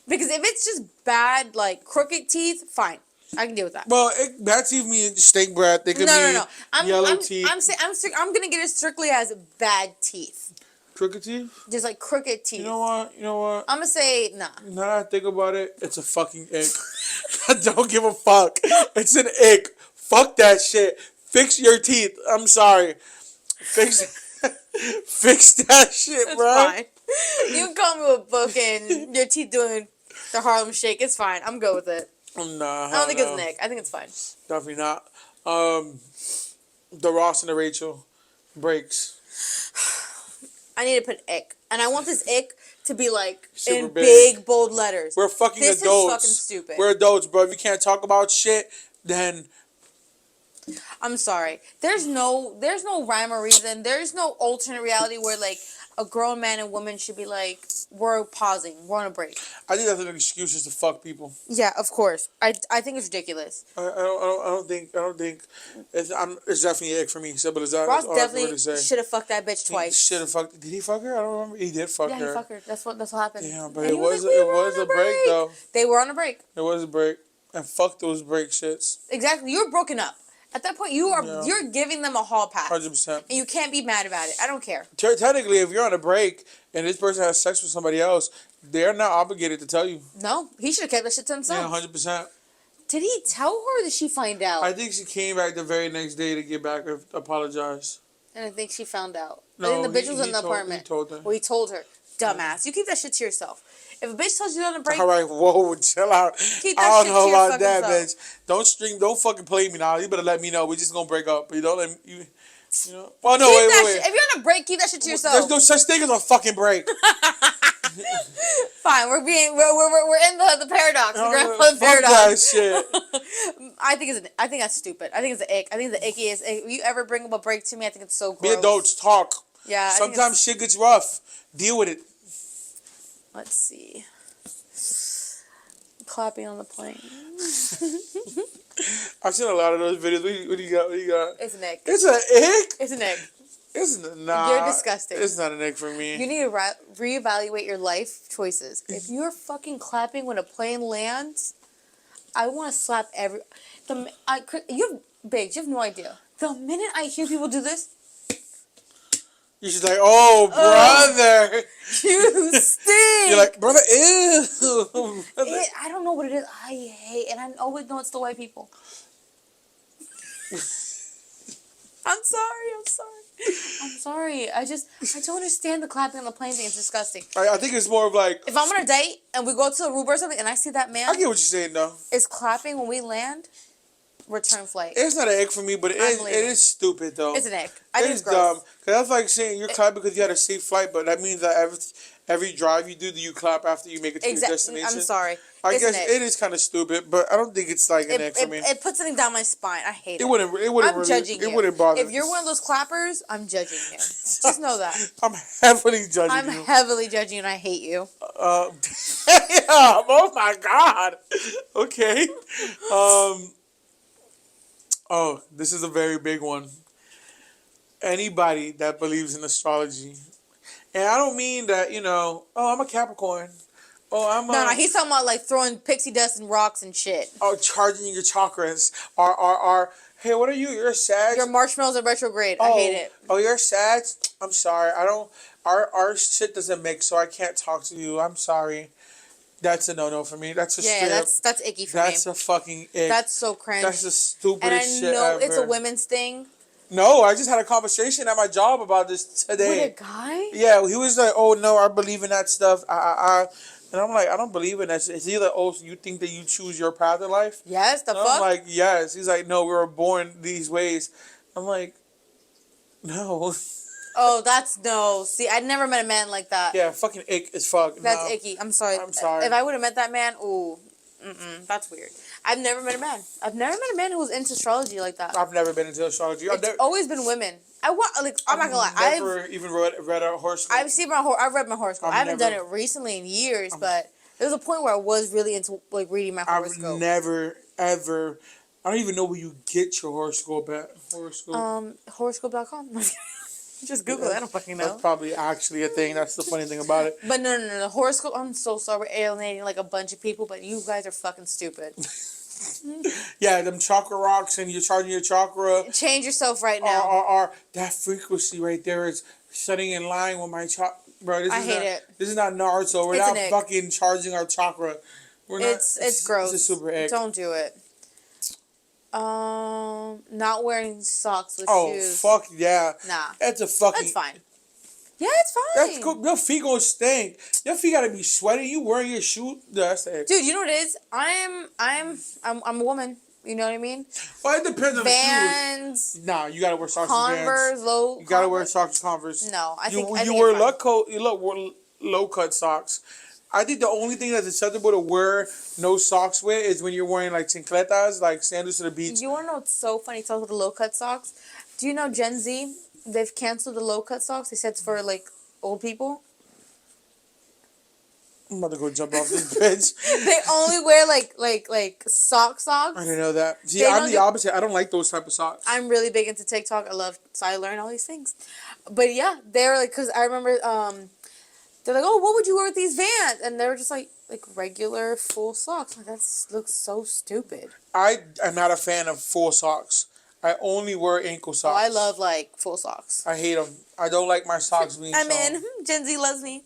Because if it's just bad, like crooked teeth, fine. I can deal with that. Well, bad teeth mean steak breath. They could mean yellow teeth. I'm gonna get it strictly as bad teeth. Crooked teeth? Just like crooked teeth. You know what? I'm gonna say nah. Now that I think about it, it's a fucking ick. I don't give a fuck. It's an ick. Fuck that shit. Fix your teeth. I'm sorry. Fix that shit, It's bro. fine. You can call me a book and your teeth doing the Harlem Shake. It's fine. I'm good with it. Nah, I don't think it's an ick. I think it's fine. Definitely not. The Ross and the Rachel breaks. I need to put ick. And I want this ick to be like Super in big. big, bold letters. We're fucking this adults. This is fucking stupid. We're adults, bro. If you can't talk about shit, then I'm sorry. There's no rhyme or reason. There's no alternate reality where like a grown man and woman should be like, we're pausing, we're on a break. I think that's an excuse just to fuck people. Yeah, of course. I think it's ridiculous. I don't think it's definitely an ick for me. Simple as that. Ross definitely should have fucked that bitch twice. Should have fucked. Did he fuck her? I don't remember. He did fuck her. Yeah, he fucked her. That's what happened. Damn, but And it he was like, a break though. They were on a break. It was a break, and fuck those break shits. Exactly. You're broken up. At that point, you're giving them a hall pass. 100%. And you can't be mad about it. I don't care. Technically, if you're on a break and this person has sex with somebody else, they're not obligated to tell you. No, he should have kept that shit to himself. Yeah, 100%. Did he tell her or did she find out? I think she came back the very next day to get back and apologize. And I think she found out. No, I think the bitch was in the apartment. He told her. Well, he told her. Dumbass. You keep that shit to yourself. If a bitch tells you on a break, all right, whoa, chill out. keep that I don't shit know to your about that, fucking bitch. Don't fucking play me now. You better let me know. We're just gonna break up. But you don't let me. You know. Well, no, wait. If you're on a break, keep that shit to yourself. There's no such thing as a fucking break. Fine, we're in the paradox. The grandfather paradox. That shit. I think that's stupid. I think it's an ick. I think it's the ickiest. If you ever bring up a break to me, I think it's so gross. Be adults, talk. Yeah. Sometimes shit gets rough. Deal with it. Let's see. Clapping on the plane. I've seen a lot of those videos. What do you got? It's an ick. It's an ick? It's an ick. It's not. You're disgusting. It's not an ick for me. You need to reevaluate your life choices. If you're fucking clapping when a plane lands, I want to slap Biggs, you have no idea. The minute I hear people do this, you're just like, oh, brother. You stink. You're like, brother, ew. I don't know what it is. I hate, and I always know it's the white people. I'm sorry. I don't understand the clapping on the plane thing. It's disgusting. I think it's more of like, if I'm on a date and we go to Aruba or something and I see that man, I get what you're saying though. Is clapping when we land, return flight. It's not an ick for me, but it is stupid though. It's an ick. I think it's gross. Dumb. Cause that's like saying you're clapping because you had a safe flight, but that means that every drive you do you clap after you make it to your destination. I'm sorry. I guess it is kind of stupid, but I don't think it's like an ick for me. It puts something down my spine. I hate it. It wouldn't I'm judging you. It wouldn't bother me. If you're one of those clappers, I'm judging you. Just know that. I'm heavily judging you. I'm heavily judging you, and I hate you. Damn! Oh my god. Okay. Oh, this is a very big one. Anybody that believes in astrology, and I don't mean that I'm a Capricorn. Oh, No, he's talking about like throwing pixie dust and rocks and shit. Oh, charging your chakras. Hey, what are you? You're a Sag? Your marshmallows are retrograde. I hate it. Oh, you're a Sag? I'm sorry. I don't. Our shit doesn't mix, so I can't talk to you. I'm sorry. That's a no for me. That's a that's icky for me. That's a fucking ick. That's so cringe. That's the stupidest shit ever. And I know it's a women's thing. No, I just had a conversation at my job about this today. With a guy? Yeah, he was like, "Oh no, I believe in that stuff." And I'm like, I don't believe in that. It's either, oh, so you think that you choose your path in life? Yes, the fuck? I'm like, yes. He's like, no, we were born these ways. I'm like, no. Oh, that's no. See, I never met a man like that. Yeah, fucking ick as fuck. That's No. icky. I'm sorry. I'm sorry. If I would have met that man, ooh, that's weird. I've never met a man. I've never met a man who was into astrology like that. I've never been into astrology. It's always been women. I'm not gonna lie. I've never even read a horoscope. I've read my horoscope. I haven't done it recently in years, but there was a point where I was really into like reading my horoscope. I've never ever. I don't even know where you get your horoscope at. Horoscope.com. Just Google it. I don't fucking know. That's probably actually a thing. That's the funny thing about it. But no. The horoscope. I'm so sorry. We're alienating like a bunch of people, but you guys are fucking stupid. Yeah, them chakra rocks, and you're charging your chakra. Change yourself right now. Or that frequency right there is setting in line with my chakra. Bro, I hate it. This is not Naruto. We're not fucking charging our chakra. It's gross. It's a super ick. Don't do it. Not wearing socks with shoes. Oh, fuck yeah. Nah. That's a fucking... That's fine. Yeah, it's fine. That's cool. Your feet gonna stink. Your feet gotta be sweaty. You wearing your shoe? That's it. Dude, you know what it is? I'm a woman. You know what I mean? Well, it depends on Vans. the shoes. Nah, you gotta wear socks Converse, and Vans. You gotta wear socks and Converse. No, I think you wear low cut socks. I think the only thing that's acceptable to wear no socks with is when you're wearing like chancletas, like sandals to the beach. You wanna know what's so funny? Talk about the low cut socks. Do you know Gen Z? They've canceled the low cut socks. They said it's for like old people. I'm about to go jump off this bitch. They only wear like socks. I didn't know that. See, I'm the opposite. I don't like those type of socks. I'm really big into TikTok. So I learn all these things. But yeah, they're like, cause I remember they're like, oh, what would you wear with these Vans? And they were just like regular full socks. Like that looks so stupid. I am not a fan of full socks. I only wear ankle socks. Oh, I love like full socks. I hate them. I don't like my socks being I'm shown. in. Gen Z loves me.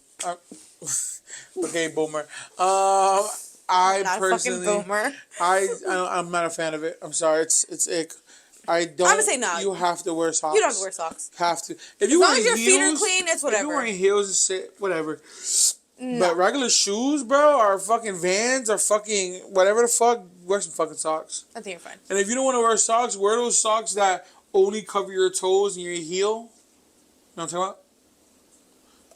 Okay, boomer. I'm not personally, a fucking boomer. I'm not a fan of it. I'm sorry. It's ick. I don't. I'm gonna say no. You have to wear socks. You don't have to wear socks. Have to. If as long as your feet are clean, it's whatever. If you're wearing heels, it's shit, whatever. No. But regular shoes, bro, or fucking Vans, or fucking whatever the fuck, wear some fucking socks. I think you're fine. And if you don't want to wear socks, wear those socks that only cover your toes and your heel. You know what I'm talking about?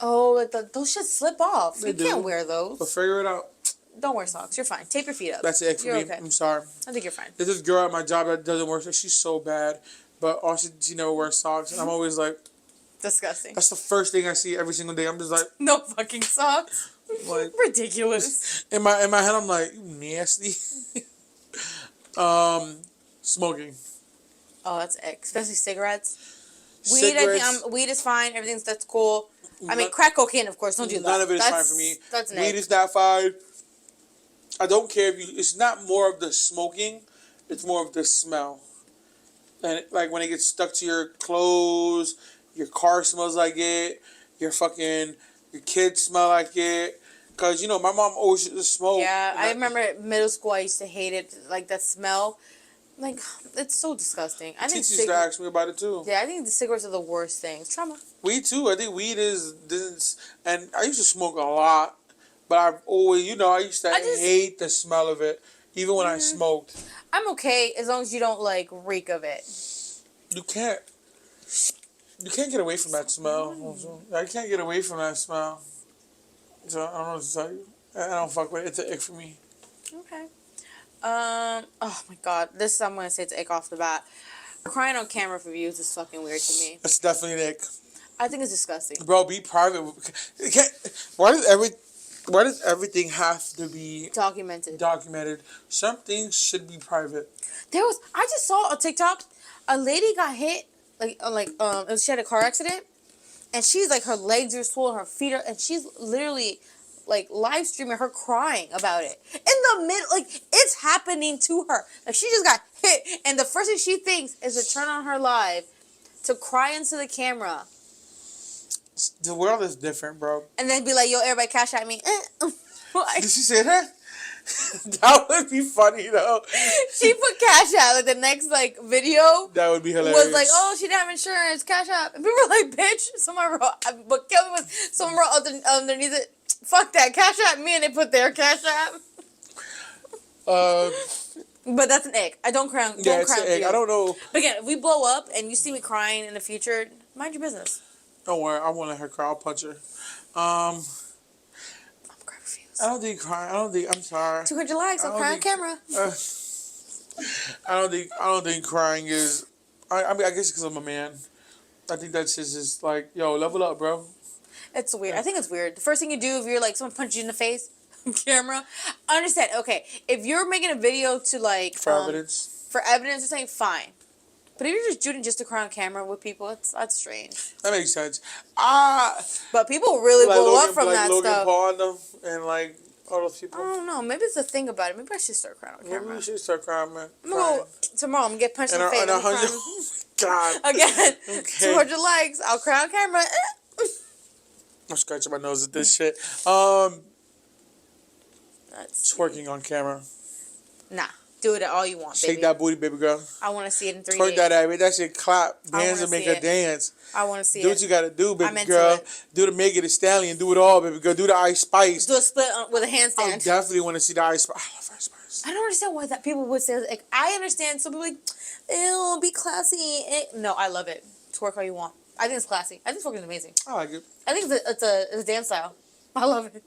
Oh, those should slip off. You do. Can't wear those. But figure it out. Don't wear socks. You're fine. Tape your feet up. That's it for me. Okay. I'm sorry. I think you're fine. There's this girl at my job that doesn't wear socks. She's so bad. But she never wears socks. And I'm always like... Disgusting. That's the first thing I see every single day. I'm just like... No fucking socks. Like, ridiculous. In my head, I'm like, you nasty. Smoking. Oh, that's ick. Especially cigarettes. Weed, weed is fine. That's cool. I mean, crack cocaine, of course. Don't do that. None of it is fine for me. That's weed is not fine. I don't care if you... It's not more of the smoking. It's more of the smell. And like when it gets stuck to your clothes, your car smells like it, your kids smell like it. Cause my mom always used to smoke. Yeah, I remember in middle school I used to hate it, like that smell. Like it's so disgusting. I think teachers used to ask me about it too. Yeah, I think the cigarettes are the worst things. Trauma. Weed too. I think weed is and I used to smoke a lot, but I've always I used to hate the smell of it, even when I smoked. I'm okay as long as you don't like reek of it. You can't get away from that smell. I can't get away from that smell. So I don't know what to tell you. I don't fuck with it. It's an ick for me. Okay. Oh my god. This I'm gonna say it's ick off the bat. Crying on camera for views is fucking weird to me. That's definitely an ick. I think it's disgusting. Bro, be private. Why does everything have to be documented? Some things should be private. I just saw a TikTok. A lady got hit she had a car accident, and she's like her legs are swollen, her feet are, and she's literally like live streaming her crying about it in the middle, like it's happening to her. Like she just got hit, and the first thing she thinks is to turn on her live to cry into the camera. The world is different, bro. And then be like, yo, everybody cash at me. Did she say that? That would be funny though. She put cash out like the next video. That would be hilarious. Was like, oh, she didn't have insurance, cash out. And people were like, bitch, someone wrote. But Kelly someone wrote underneath it. Fuck that, cash out me, and they put their cash out. But that's an ick. I don't cry. It's an ick. I don't know. But again, if we blow up and you see me crying in the future, mind your business. Don't worry, I won't let her cry. I'll punch her. I'm confused. I don't think crying. I don't think. I'm sorry. 200 likes. I'll cry on camera. I don't think crying is. I mean, I guess because I'm a man. I think that's just like, yo, level up, bro. It's weird. I think it's weird. The first thing you do if you're like someone punches you in the face on camera, I understand. Okay, if you're making a video to like For evidence. For evidence or something, fine. But if you're just shooting just to cry on camera with people, that's strange. That makes sense. But people really like blow Logan, up from like that Logan stuff. Paul and them, and like all those people. I don't know. Maybe it's a thing about it. Maybe I should start crying on camera. Maybe you should start crying, man. I'm gonna go tomorrow. I'm gonna get punched in the face. And 100. God. Again, Okay. 200 likes. I'll cry on camera. I'm scratching my nose at this shit. That's Twerking on camera. Nah. Do it all you want, baby. Shake that booty, baby girl. I want to see it in 3D. Twerk that at me. That shit clap. Dance and make see her it. dance. I want to see Do it. what you gotta do, baby I'm girl. into it. Do the Megan Thee Stallion. Do it all, baby girl. Do the Ice Spice. Do a split with a I handstand. definitely want to see the Ice Spice. I love Ice Spice. I don't understand why that people would say like. I understand some people like, ew, be classy. No, I love it. Twerk all you want. I think it's classy. I think twerking is amazing. I like it. I think it's a dance style. I love it.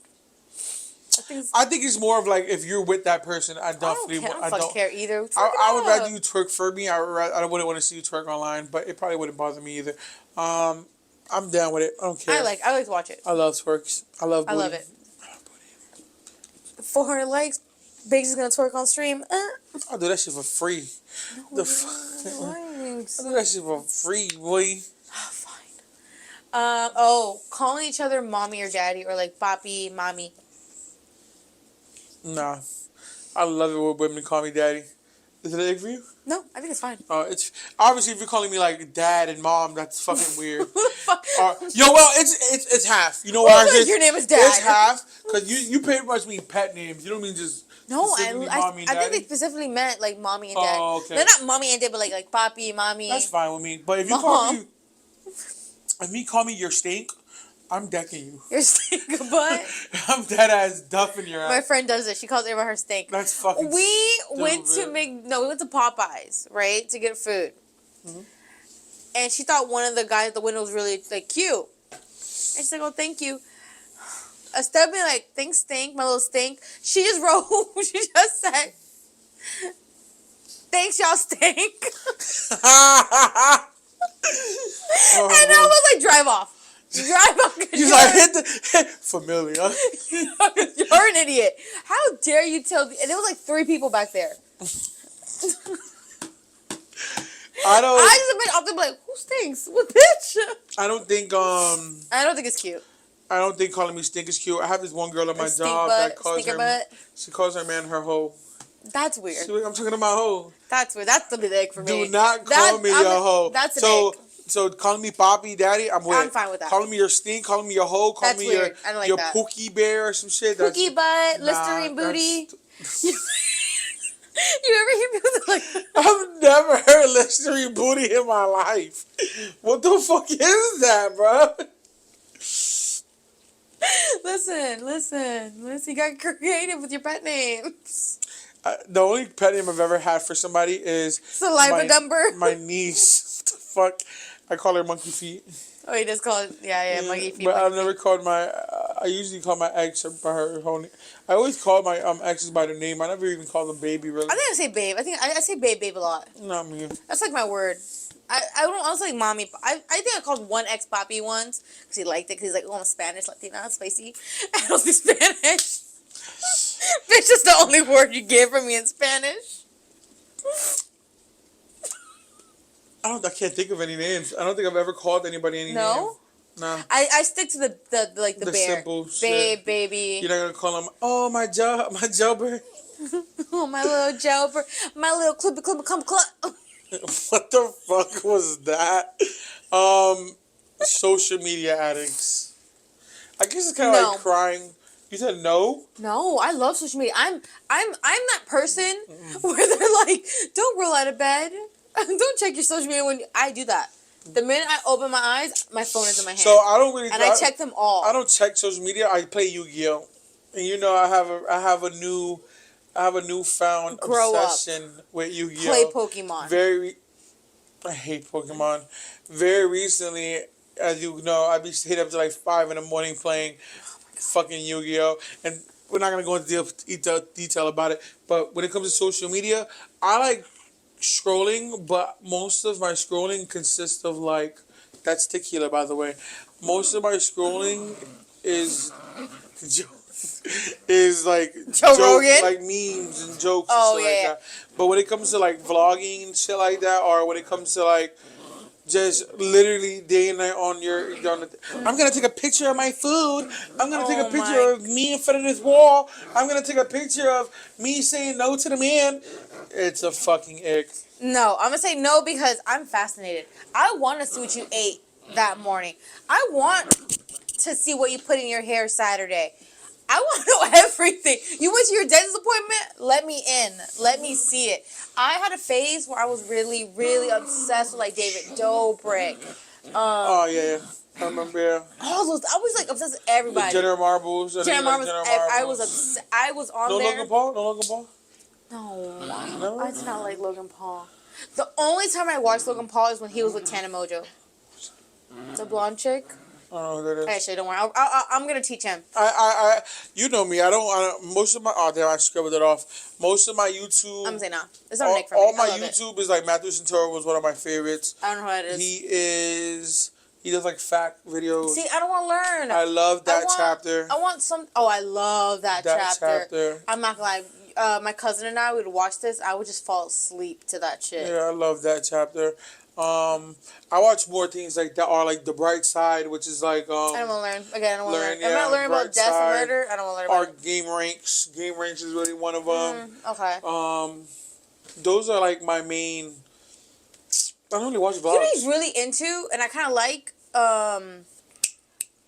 I think it's more of like if you're with that person, I I definitely don't fucking care either. I would rather you twerk for me. I wouldn't want to see you twerk online, but it probably wouldn't bother me either. I'm down with it. I don't care. I like to watch it. I love twerks. I love booty. I love it. 400 likes. Biggs is gonna twerk on stream. I'll do that shit for free. No, I'll do that shit for free, boy. Fine. Calling each other mommy or daddy or like papi, mommy. Nah. I love it when women call me daddy. Is it a for you? No, I think it's fine. It's obviously if you're calling me like dad and mom, that's fucking weird. Well, it's half. You know why? Your name is Dad. It's half because you pretty much mean pet names. You don't mean just No, specifically mommy and I think daddy. they specifically meant like mommy and dad. Oh, okay. They're not mommy and dad, but like papi, mommy. That's fine with me. But if you call me your stink, I'm decking you. Your stink butt. I'm dead ass duffing your ass. My friend does it. She calls everyone her stink. That's fucking We stupid. went to Popeyes, right, to get food. Mm-hmm. And she thought one of the guys at the window was really like cute. And she's like, "Oh, thank you." Instead of being like, "Thanks, stink, my little stink," she just wrote. She just said, "Thanks, y'all stink." And I was like, "Drive off." Drive off. He's like, familiar. You're an idiot. How dare you tell? And there was like 3 people back there. I just admit off the like, who stinks? What bitch? I don't think it's cute. I don't think calling me stink is cute. I have this one girl at my Stink job butt, that calls stinker her. butt. She calls her man her hoe. That's weird. She's like, I'm talking about hoe. That's weird. That's the big egg for me. Do not call me your hoe. That's an egg. So calling me papi, daddy, I'm with. I'm fine with that. Calling me your stink, calling me your hoe, calling That's me weird. I don't like your that. pookie bear or some shit. Pookie butt, Listerine booty. You ever hear people like? I've never heard Listerine booty in my life. What the fuck is that, bro? Listen. You got creative with your pet names. The only pet name I've ever had for somebody is Saliva dumper. My niece. What the fuck? I call her Monkey Feet. Oh, you just call it, monkey feet. But I've never called my. I usually call my ex by her whole name. I always call my exes by their name. I never even call them baby. Really. I think I say babe. I say babe a lot. Not me. That's like my word. I don't honestly like mommy. I think I called one ex papi once because he liked it because he's like, oh, I'm Spanish, Latina, spicy. I don't speak Spanish. Bitch is the only word you get from me in Spanish. I can't think of any names. I don't think I've ever called anybody any name. No? Nah. I stick to the The bare. simple Babe, shit. baby. You're not gonna call them, oh, my jailbird. Oh, my little jailbird. My little clip. What the fuck was that? Social media addicts. I guess it's kind of like crying. You said no? No, I love social media. I'm that person where they're like, don't roll out of bed. Don't check your social media when I do that. The minute I open my eyes, my phone is in my hand. So I don't really. And I check them all. I don't check social media. I play Yu-Gi-Oh, and you know I have a newfound obsession with Yu-Gi-Oh. Play Pokemon. I hate Pokemon. Very recently, as you know, I be staying up to like 5 in the morning playing fucking Yu-Gi-Oh, and we're not gonna go into detail about it. But when it comes to social media, I like scrolling, but most of my scrolling consists of like that's tequila, by the way. Most of my scrolling is is like Joe Rogan? like memes and jokes Oh, and shit yeah, like yeah. that. But when it comes to like vlogging and shit like that, or when it comes to like just literally day and night on I'm gonna take a picture of my food. I'm gonna take a Oh, picture my. of me in front of this wall. I'm gonna take a picture of me saying no to the man. It's a fucking ick. No, I'm gonna say no because I'm fascinated. I want to see what you ate that morning. I want to see what you put in your hair Saturday. I want to know everything. You went to your dentist appointment? Let me in. Let me see it. I had a phase where I was really, really obsessed with like David Dobrik. Oh yeah, I remember. Yeah. All those. I was like obsessed with The everybody. Jenner Marbles. Jenna Marbles. Jenner I Marbles. was obsessed. I was on No there. Logan Paul. No Logan Paul. No, I did not like Logan Paul. The only time I watched Logan Paul is when he was with Tana Mojo. The blonde chick. I don't know who that is. Actually, don't worry. I'm gonna teach him. You know me. I don't. Most of my. Oh damn! I scribbled it off. Most of my YouTube. I'm gonna say no. It's not a Nick for all me. my I love it. YouTube is like Matthew Santoro was one of my favorites. I don't know who that is. He does like fact videos. See, I don't want to learn. I love that chapter. I want some. Oh, I love that chapter. I'm not gonna lie. My cousin and I would watch this. I would just fall asleep to that shit. Yeah, I love that chapter. I watch more things like that, or like The Bright Side, which is like I don't want to learn. Again, I don't want to learn. Yeah, I'm not learning about death and murder. I don't want to learn about. Or Game Ranks. Game Ranks is really one of them. Okay. Those are like my main. I don't really watch vlogs. You know he's really into, and I kind of like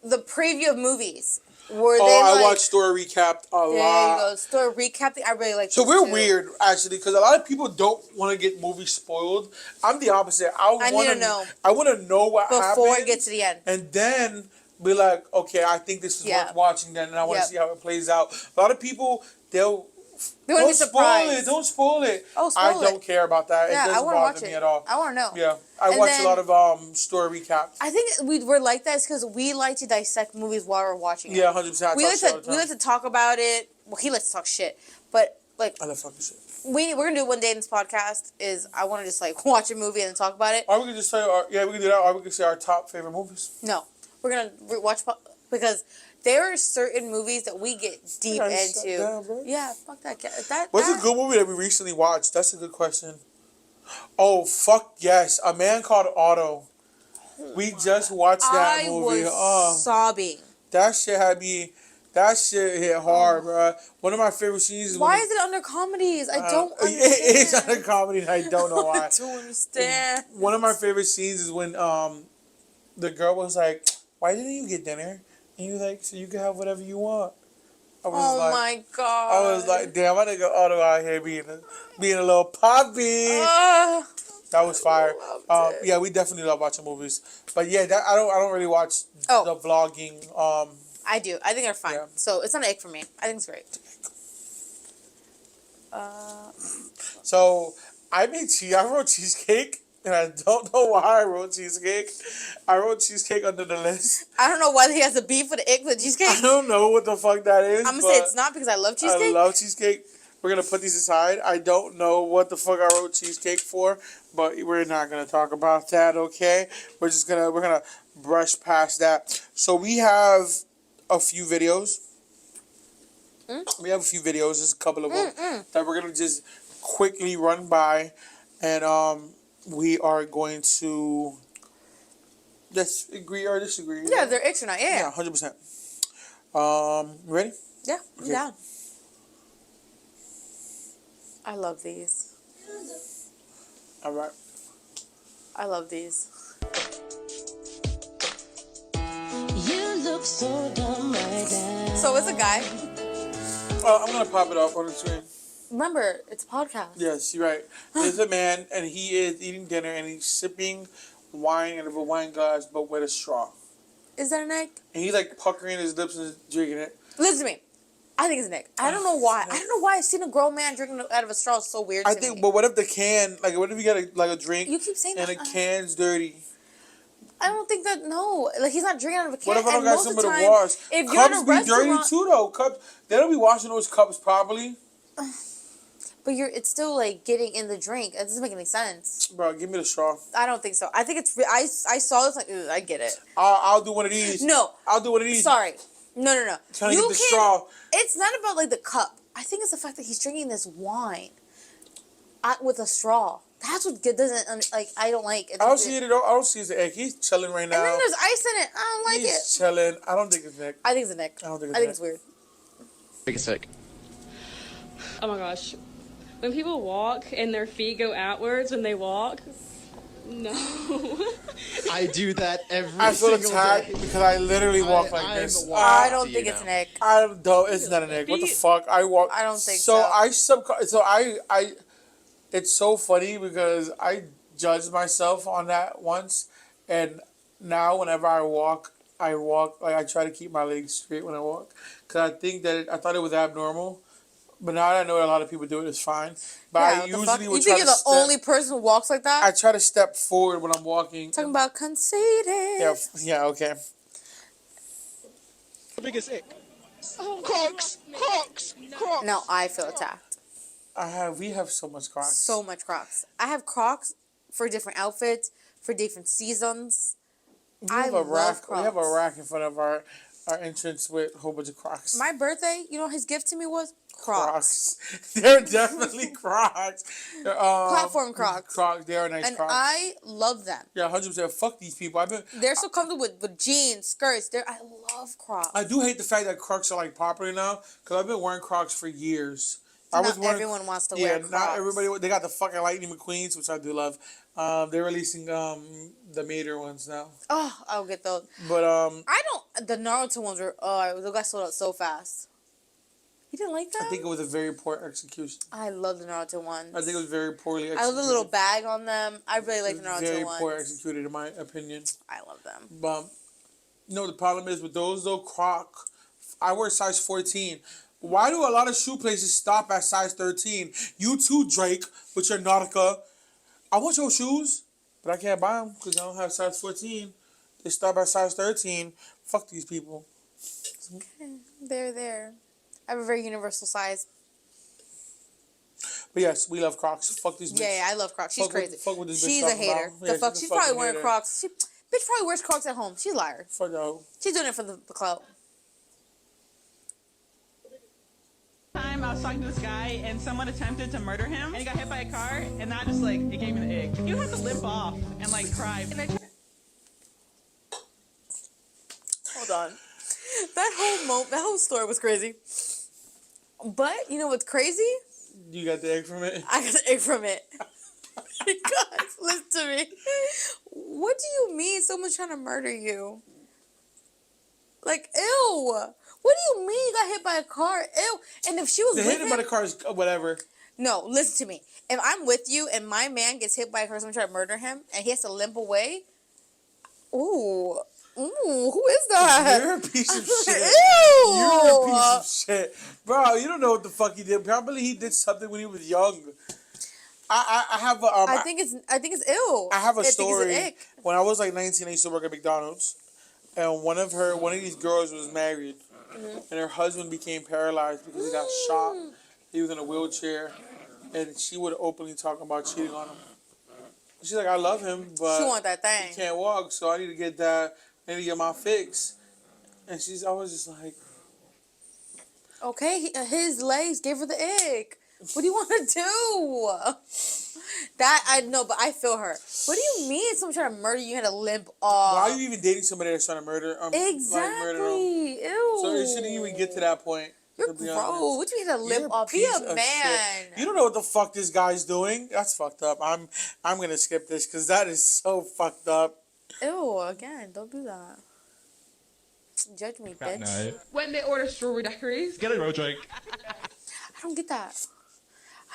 the preview of movies. Where I watch Story Recapped a lot. There you go. Story Recapped. I really like. So we're weird, actually, because a lot of people don't want to get movies spoiled. I'm the opposite. I need to know. I want to know what happened before it gets to the end, and then be like, okay, I think this is worth watching. Then, and I want to see how it plays out. A lot of people, they want to be surprised. Don't spoil it. Oh, spoil it. I don't care about that. Yeah, it doesn't bother me at all. I want to know. Yeah, I watch a lot of story recaps. I think we're like that because we like to dissect movies while we're watching it. Yeah, 100%. We like to talk about it. Well, he likes to talk shit, but like I love fucking shit. We're gonna do it one day in this podcast. Is I want to just like watch a movie and talk about it. Or we can just say, we can do that. Or we can say our top favorite movies. No, we're gonna watch because. There are certain movies that we get deep into. Down, yeah, fuck that. What's a good movie that we recently watched? That's a good question. Oh, fuck yes. A Man Called Otto. We just watched that movie. I was sobbing. That shit hit hard, bro. One of my favorite scenes is why is it under comedies? I don't understand. It's under comedy and I don't know why. I don't understand. One of my favorite scenes is when the girl was like, why didn't you get dinner? And he was like, so you can have whatever you want. I was my God. I was like, damn, my nigga Otto out here being a little poppy. That was fire. Yeah, we definitely love watching movies. But yeah, I don't really watch the vlogging. I do. I think they're fine. Yeah. So it's not an ick for me. I think it's great. So I wrote cheesecake. And I don't know why I wrote cheesecake. I wrote cheesecake under the list. I don't know why he has a beef with the ick with cheesecake. I don't know what the fuck that is. I'm going to say it's not because I love cheesecake. I love cheesecake. We're going to put these aside. I don't know what the fuck I wrote cheesecake for, but we're not going to talk about that, okay? We're going to brush past that. So we have a few videos. We have a few videos, just a couple of them that we're going to just quickly run by and we are going to just agree or disagree. Yeah, they're icks or not. Yeah. 100%. Ready? Yeah, I'm down. I love these. All right. I love these. You look so dumb right now. So it's a guy. I'm going to pop it up on the screen. Remember, it's a podcast. Yes, you're right. There's a man, and he is eating dinner, and he's sipping wine out of a wine glass, but with a straw. Is that an egg? And he's like puckering his lips and drinking it. Listen to me. I think it's an egg. I don't know why. I don't know why I've seen a grown man drinking out of a straw. It's so weird to me. But what if the can, like, what if you got a drink? You keep saying and that. the can's dirty? I don't think that, no. Like, he's not drinking out of a can. What if I don't and got most of somebody the to time, wash? if you're in Cups a be dirty restaurant, too, though. Cups, they don't be washing those cups properly. but it's still, like, getting in the drink. It doesn't make any sense. Bro, give me the straw. I don't think so. I think it's, I saw this, like, I get it. I'll do one of these. No. I'll do one of these. Sorry. No. Trying to get the straw. It's not about, like, the cup. I think it's the fact that he's drinking this wine with a straw. That's what doesn't, like, I don't like. I don't see it at all. I don't see his egg. He's chilling right now. And then there's ice in it. I don't like it. He's chilling. I don't think it's Nick. I think it's a Nick. I don't think it's weird. I think it's sick. Oh my gosh. When people walk and their feet go outwards when they walk, no. I do that every I feel single attacked day. because I literally walk like I'm this. I don't Do think you it's know? Nick. I don't. It's not a Nick. What the fuck? I walk. I don't think so. I. It's so funny because I judged myself on that once, and now whenever I walk like I try to keep my legs straight when I walk, because I think that I thought it was abnormal, but now that I know that a lot of people do it, it's fine. But I what the fuck? usually would You try think to you're the step. only person who walks like that? I try to step forward when I'm walking. Talking about conceited. Yeah. Okay. The biggest ick. Crocs. No, I feel attacked. We have so much Crocs. So much Crocs. I have Crocs for different outfits, for different seasons. We have I a rack. love Crocs. We have a rack in front of our entrance with a whole bunch of Crocs. My birthday, you know, his gift to me was Crocs. They're definitely Crocs. Platform Crocs. Crocs. They are nice And Crocs. I love them. Yeah, 100%. Fuck these people. They're so comfortable with jeans, skirts. I love Crocs. I do hate the fact that Crocs are like popular now because I've been wearing Crocs for years. Not everyone wants to wear Crocs. Not everybody. They got the fucking Lightning McQueens, which I do love. They're releasing the Mater ones now. Oh, I'll get those. But The Naruto ones were. Oh, those got sold out so fast. You didn't like that? I think it was a very poor execution. I love the Naruto ones. I think it was very poorly executed. I love the little bag on them. I really like the Naruto very ones. poor executed, in my opinion. I love them. But no, the problem is with those though, I wear size 14. Why do a lot of shoe places stop at size 13? You too, Drake, with your Nautica. I want your shoes, but I can't buy them because I don't have size 14. They stop at size 13. Fuck these people. Okay. They're there. I have a very universal size. But yes, we love Crocs. Fuck these bitches. Yeah, I love Crocs. She's Fuck with- crazy. fuck with this bitch She's a talking hater. about. The Yeah, fuck? she's a She's probably fucking wearing hater. Crocs. Bitch probably wears Crocs at home. She's a liar. Fuck no. She's doing it for the clout. Time I was talking to this guy and someone attempted to murder him and he got hit by a car and that just like it gave me the ick. You don't have to limp off and like cry. And I Hold on. That whole story was crazy. But you know what's crazy? You got the egg from it? I got the egg from it. Guys, listen to me. What do you mean someone's trying to murder you? Like, ew. What do you mean you got hit by a car? Ew. And if she was The with hit him, by the car is whatever. no, listen to me. If I'm with you and my man gets hit by a car, someone trying to murder him, and he has to limp away, ooh, who is that? You're a piece of shit. Ew. You're a piece of shit. Bro, you don't know what the fuck he did. Probably he did something when he was young. I have a, I think it's ill. I have a think it's story. an ick. When I was like 19, I used to work at McDonald's. And one of these girls was married. And her husband became paralyzed because he got shot. He was in a wheelchair. And she would openly talk about cheating on him. She's like, I love him, but She want that he thing. can't walk, so I need to get that. I need to get my fix. And I was just like, Okay, his legs gave her the ick. What do you want to do? That I know, but I feel her. What do you mean someone trying to murder you? You had to limp off. why are you even dating somebody that's trying to murder? Exactly. Murder them? Ew. So it shouldn't even get to that point. You're to be gross. honest. What do you mean you had to You're limp off? Be piece a of man. shit. You don't know what the fuck this guy's doing. That's fucked up. I'm gonna skip this because that is so fucked up. Ew. Again, don't do that. Judge me, bitch. when they order strawberry daiquiris. Get a road drink. I don't get that.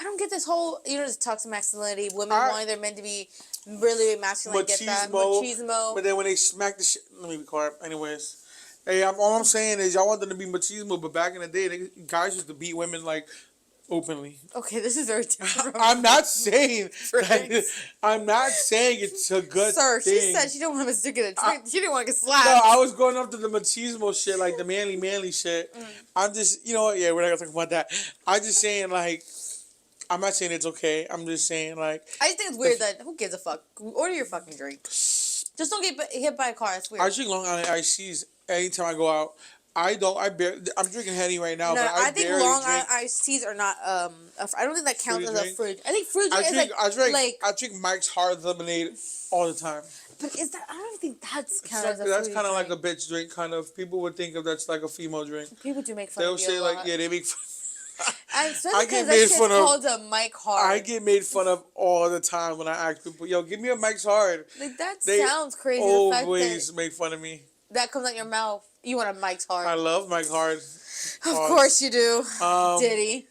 I don't get this whole, this toxic masculinity. Women wanting their men to be really masculine. Get that machismo. But then when they smack the shit, let me be quiet. Anyways, hey, all I'm saying is y'all want them to be machismo, but back in the day, guys used to beat women like openly. Okay, this is very different. From I'm not saying Drinks. I'm not saying it's a good Sir, thing. she said she didn't want him to get a drink. She didn't want to get slapped. No, I was going up to the machismo shit, like the manly shit. I'm just, you know what? Yeah, we're not gonna talk about that. I'm just saying, like, I'm not saying it's okay. I'm just saying, like, I just think it's weird that who gives a fuck? Order your fucking drink. Just don't get hit by a car. That's weird. I drink Long Island iced teas anytime I go out. I don't. I'm drinking Henny right now, No, but I think barely Long drink. Island iced teas are not. I don't think that counts Fruity as a drink? fruit. I think fruit drink is I drink Mike's Hard Lemonade all the time. But is that? I don't think that's counted That's as a fruity kind of like drink. a bitch drink. Kind of people would think of that's like a female drink. People do make fun They'll of you say a like, lot. yeah, they make. Especially I because get that made shit's fun of. called a Mike Hard. I get made fun of all the time when I ask people, "Yo, give me a Mike's Hard." Like that They sounds crazy. The fact always that make fun of me. that comes out your mouth. You want a Mike's Hard? I love Mike's Hard. Of course you do, Um, Diddy.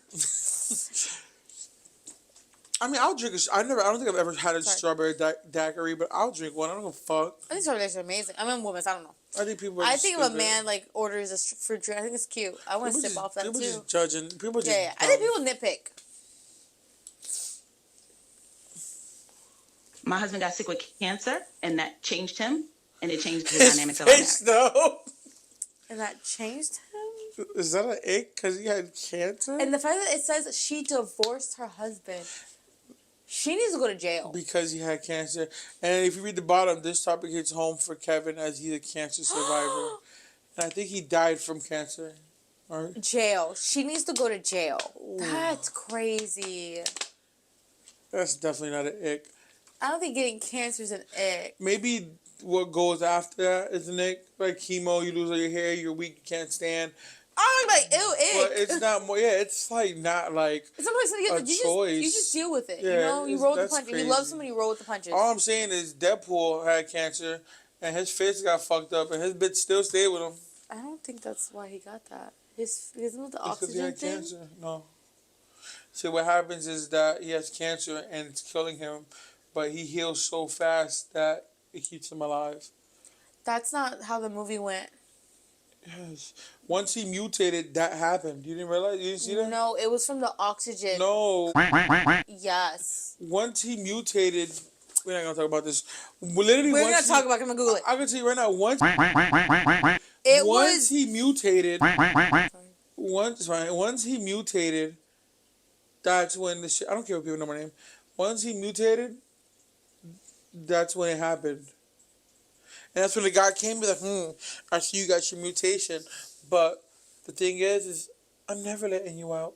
I mean, I'll drink. I don't think I've ever had a Sorry. strawberry daiquiri, but I'll drink one. I don't give a fuck. I think strawberries are amazing. I'm a woman, so I don't know. I think people. Are I just think if a stupid. man like orders a fruit drink, I think it's cute. I want to People sip just- off that people too. just judging. People just. Yeah. I think dumb. people nitpick. My husband got sick with cancer, and that changed him, and it changed the His dynamics of our marriage. face, though. And that changed him? Is that an ick? Because he had cancer? And the fact that it says she divorced her husband, she needs to go to jail. Because he had cancer. And if you read the bottom, this topic hits home for Kevin as he's a cancer survivor. And I think he died from cancer. Right? Jail. She needs to go to jail. That's crazy. That's definitely not an ick. I don't think getting cancer is an ick. Maybe what goes after that is an ick. Like chemo, you lose all your hair, you're weak, you can't stand. I'm like, ew, ick. But it's not more, yeah, it's like not like. Sometimes you just deal with it. Yeah, you know, you it's- roll with the that's punches. You love crazy. somebody, you roll with the punches. All I'm saying is Deadpool had cancer and his face got fucked up and his bitch still stayed with him. I don't think that's why he got that. Isn't it the It's 'cause he oxygen had thing? cancer. No. So what happens is that he has cancer and it's killing him, but he heals so fast that it keeps him alive. That's not how the movie went. Yes. Once he mutated, that happened. You didn't realize? You didn't see that? No, it was from the oxygen. No. Yes. Once he mutated, we're not gonna talk about this. Literally, We're once gonna he- talk about it. I'm gonna Google it. I can tell you right now. Once It once was. he mutated, once he mutated, that's when the shit. I don't care if people know my name. Once he mutated, that's when it happened. And that's when the guy came and was like, I see you got your mutation. But the thing is I'm never letting you out.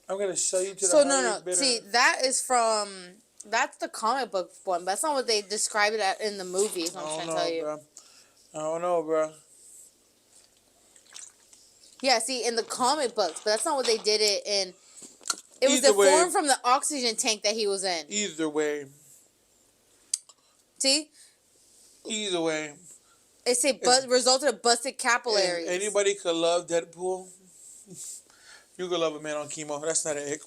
I'm gonna sell you to the So no. highest bidder. See, that is from. That's the comic book one. But that's not what they described it in the movie. Is what I'm trying to tell you. Bro. I don't know, bro. Yeah, see, in the comic books, but that's not what they did it in. It was Either the way- form from the oxygen tank that he was in. Either way, See, it say resulted of busted capillaries. if anybody could love Deadpool, you could love a man on chemo. That's not an ick.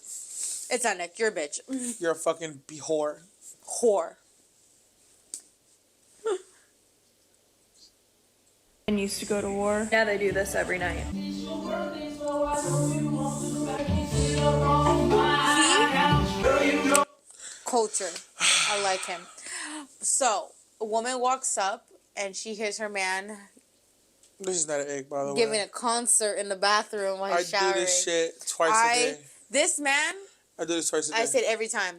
It's not Nick. You're a bitch. You're a fucking whore. Whore. And used to go to war. Yeah, they do this every night. Culture. I like him. So, a woman walks up and she hears her man This is not an ick, by the giving way. a concert in the bathroom while I he's showering. do this shit twice a day. This man, I do this twice a day. I said every time.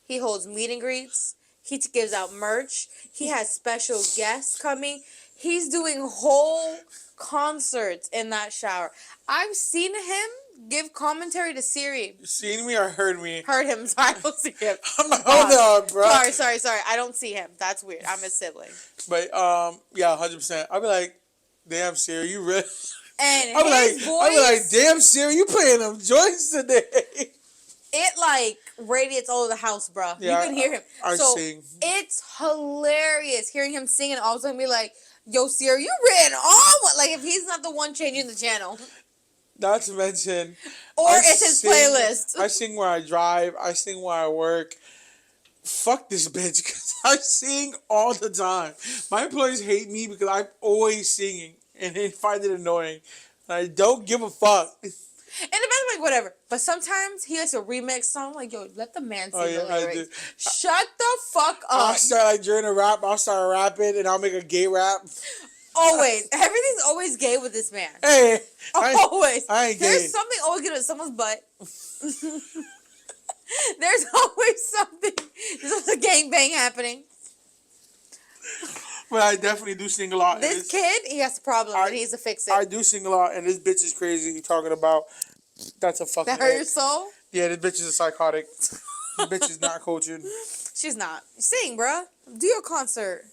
He holds meet and greets. He gives out merch. He has special guests coming. He's doing whole concerts in that shower. I've seen him give commentary to Siri. You seen me or heard me? Heard him, so I don't see him. I'm like, hold on, bro. Sorry. I don't see him. That's weird. I'm his sibling. But yeah, 100%. I'll be like, damn, Siri, you really? And I'll be like, his voice, damn, Siri, you playing them joints today? it like radiates all over the house, bro. Yeah, You can hear him. I So sing. it's hilarious hearing him sing and all of a sudden be like, yo, Siri, you ran on what? Like if he's not the one changing the channel. Not to mention, Or I it's his sing- playlist. I sing where I drive. I sing where I work. Fuck this bitch, because I sing all the time. My employees hate me because I'm always singing, and they find it annoying. And I don't give a fuck. And the best, like, whatever. But sometimes he likes to remix song. Like, yo, let the man sing the I lyrics. do. Shut the fuck up. I'll start like during a rap. I'll start rapping and I'll make a gay rap. Always. Everything's always gay with this man. Hey, Always. I ain't gay. There's something always good with someone's butt. There's always something. There's a gangbang happening. But I definitely do sing a lot. This kid, he has a problem and he needs to fix it. I do sing a lot, and this bitch is crazy. Talking about that's a fucking. That hurt your soul? Yeah, this bitch is a psychotic. This bitch is not cultured. She's not. Sing, bruh. Do your concert.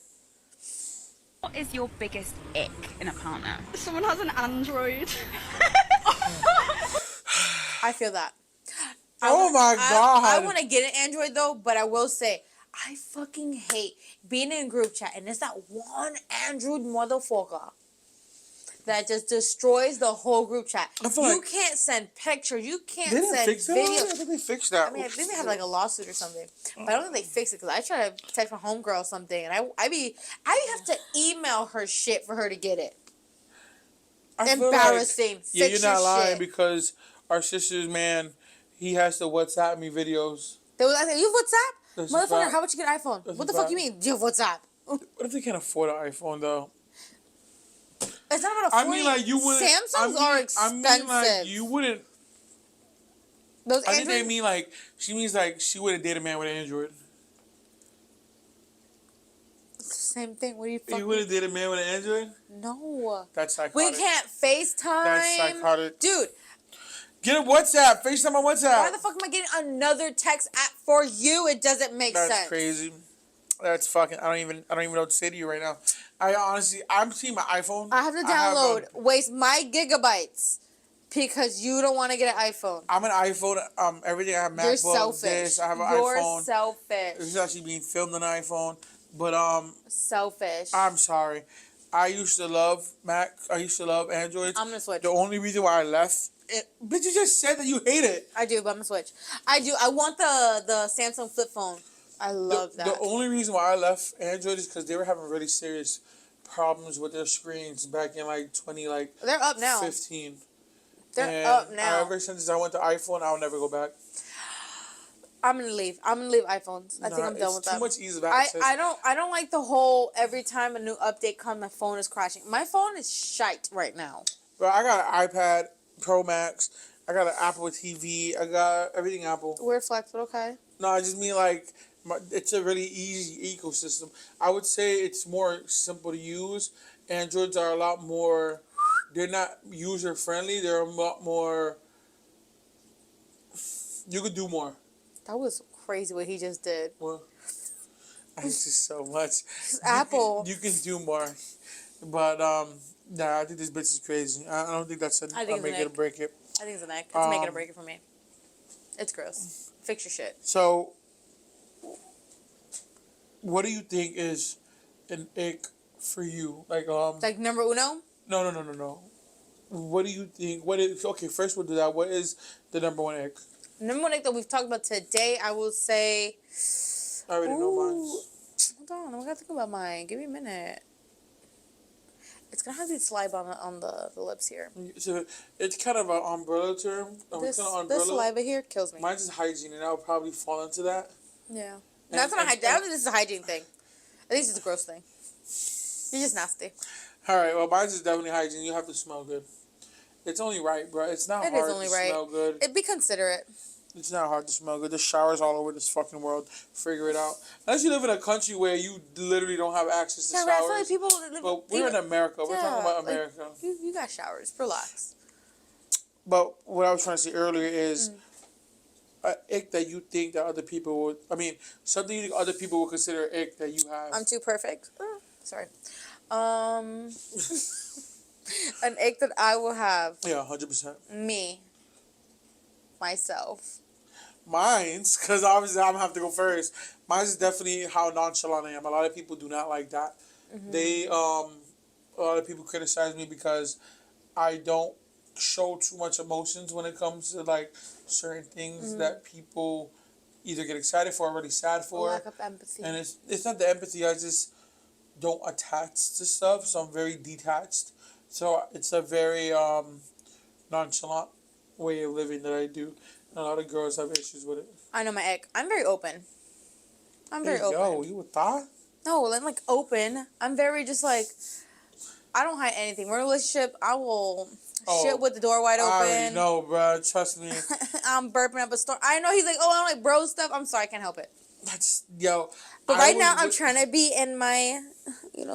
What is your biggest ick in a partner? Someone has an Android. I feel that. Oh my God. I want to get an Android though, but I will say, I fucking hate being in a group chat and there's that one Android motherfucker that just destroys the whole group chat. You can't send pictures. You can't send videos. I think they fixed that. I mean, I think they have like a lawsuit or something, but I don't think they fixed it because I try to text my homegirl something and I have to email her shit for her to get it. Embarrassing. Like, yeah, you're not lying shit. Because our sister's man, he has to WhatsApp me videos. They was like, you have WhatsApp? That's Motherfucker, how about you get an iPhone? That's What the fuck you mean? You have WhatsApp? What if they can't afford an iPhone though? It's not about affording. I mean, like you wouldn't. Samsungs are expensive. I mean, like you wouldn't. Those I think they Android. mean like she means like she wouldn't date a man with an Android. Same thing. What are you fucking? You wouldn't date a man with an Android? No. That's psychotic. We can't FaceTime. That's psychotic. Dude, Get a WhatsApp. FaceTime on WhatsApp. why the fuck am I getting another text app for you? It doesn't make sense. That's crazy. That's fucking. I don't even know what to say to you right now. I honestly, I'm seeing my iPhone. I have to download, waste my gigabytes because you don't want to get an iPhone. I'm an iPhone. Everything I have MacBook. You're selfish. This, I have an You're iPhone. selfish. This is actually being filmed on an iPhone. But Selfish. I'm sorry. I used to love Mac. I used to love Androids. I'm gonna switch. The only reason why I left. Bitch, you just said that you hate it. I do, but I'm gonna switch. I do. I want the Samsung flip phone. I love that. The only reason why I left Android is because they were having really serious problems with their screens back in like 20 like. They're up now. 15. They're up now. Ever since I went to iPhone, I'll never go back. I'm gonna leave. I'm gonna leave iPhones. I think I'm done with that. Too much ease of access. I don't like the whole every time a new update comes, my phone is crashing. My phone is shite right now. Bro, I got an iPad Pro Max. I got an Apple TV. I got everything Apple. We're flex, but okay. No, I just mean like it's a really easy ecosystem. I would say it's more simple to use. Androids are a lot more. They're not user friendly. They're a lot more. You could do more. That was crazy what he just did. Well, I hate you so much. Apple. You can do more, but nah, I think this bitch is crazy. I don't think that's a make it or break it. I think it's an act. It's make it or break it for me. It's gross. Fix your shit. So, what do you think is an ick for you? Like number uno? No. What do you think? What is okay? First, we'll do that. What is the number one ick? Number one ick that we've talked about today, I will say. I already know mine. Hold on, I gotta think about mine. Give me a minute. It's gonna have to be saliva on the lips here. So it's kind of an umbrella term. This saliva here kills me. Mine's is hygiene, and I would probably fall into that. Yeah. That's not hygiene. I don't think this is a hygiene thing. I think this is a gross thing. You're just nasty. All right, well, mine's is definitely hygiene. You have to smell good. It's only right, bro. It's not hard to smell good. It'd be considerate. It's not hard to smell good. There's showers all over this fucking world. Figure it out. Unless you live in a country where you literally don't have access to showers. I feel like people live, but we're in America. We're talking about America. Like, you got showers. Relax. But what I was trying to say earlier is an ick that you think that other people would... I mean, something you think other people would consider an ick that you have. I'm too perfect. Sorry. An ick that I will have. Yeah, 100%. Me. Myself. Mine's, because obviously I'm going to have to go first. Mine's is definitely how nonchalant I am. A lot of people do not like that. They, a lot of people criticize me because I don't show too much emotions when it comes to, like, certain things that people either get excited for or really sad for. Lack of empathy. And it's not the empathy, I just don't attach to stuff, so I'm very detached. So it's a very nonchalant way of living that I do. A lot of girls have issues with it. I know my ick. I'm very open. I'm very open. Yo, you a thought? No, I'm like open. I'm very just like, I don't hide anything. We're in a relationship. I will shit with the door wide open. I already know, bro. Trust me. I'm burping up a storm. I know he's like, oh, I don't like bro stuff. I'm sorry, I can't help it. That's But right now, I'm trying to be in my,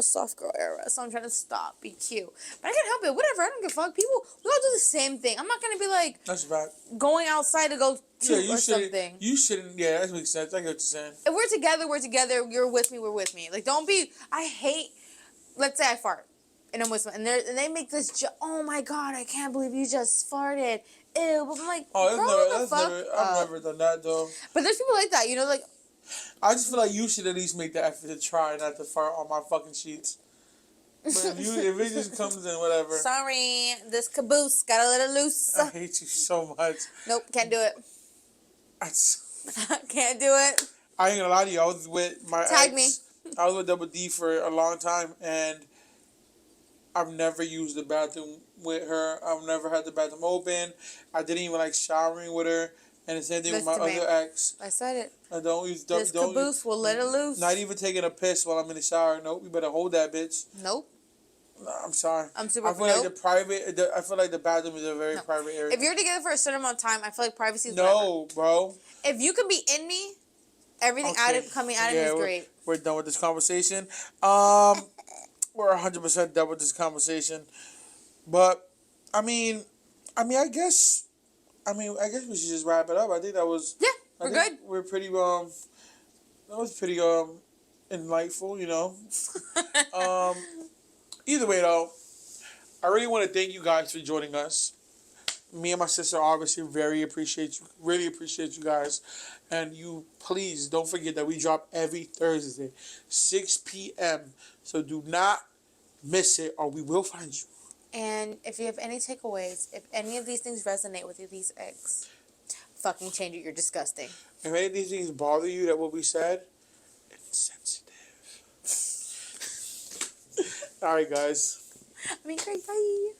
soft girl era. So I'm trying to stop, be cute. But I can't help it. Whatever. I don't give a fuck. People, we all do the same thing. I'm not gonna be like, that's bad. Going outside to go or something. You shouldn't. Yeah, that makes sense. I get what you're saying. If we're together, we're together. You're with me, we're with me. Like, don't be. I hate. Let's say I fart, and I'm with someone, and they make this. Oh my god, I can't believe you just farted. Ew. But I'm like, I've never done that though. But there's people like that, like. I just feel like you should at least make the effort to try not to fart on my fucking sheets. But if it just comes in, whatever. Sorry, this caboose got a little loose. I hate you so much. Nope, can't do it. Can't do it. I ain't gonna lie to you. I was with my Tag ex. me. I was with Double D for a long time, and I've never used the bathroom with her. I've never had the bathroom open. I didn't even like showering with her. And the same thing with my other ex. I said it. I don't use this caboose will let it loose. Not even taking a piss while I'm in the shower. Nope, you better hold that bitch. Nope. I'm sorry. I'm super. I feel like I feel like the bathroom is a very private area. If you're together for a certain amount of time, I feel like privacy is no, bro. If you can be in me, everything coming out of me is great. We're done with this conversation. We're 100% done with this conversation. But I guess we should just wrap it up. I think that was we're good. We're pretty that was pretty enlightful, Either way though, I really want to thank you guys for joining us. Me and my sister obviously really appreciate you guys. And you please don't forget that we drop every Thursday, 6 p.m. So do not miss it or we will find you. And if you have any takeaways, if any of these things resonate with you, these eggs, fucking change it. You're disgusting. If any of these things bother you that what we said, insensitive. All right, guys. Great. Bye.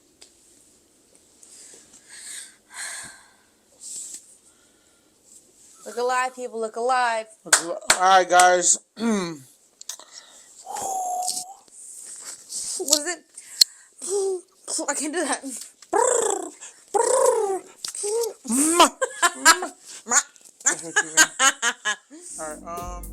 Look alive, people. Look alive. All right, guys. What is it? I can't do that. All right.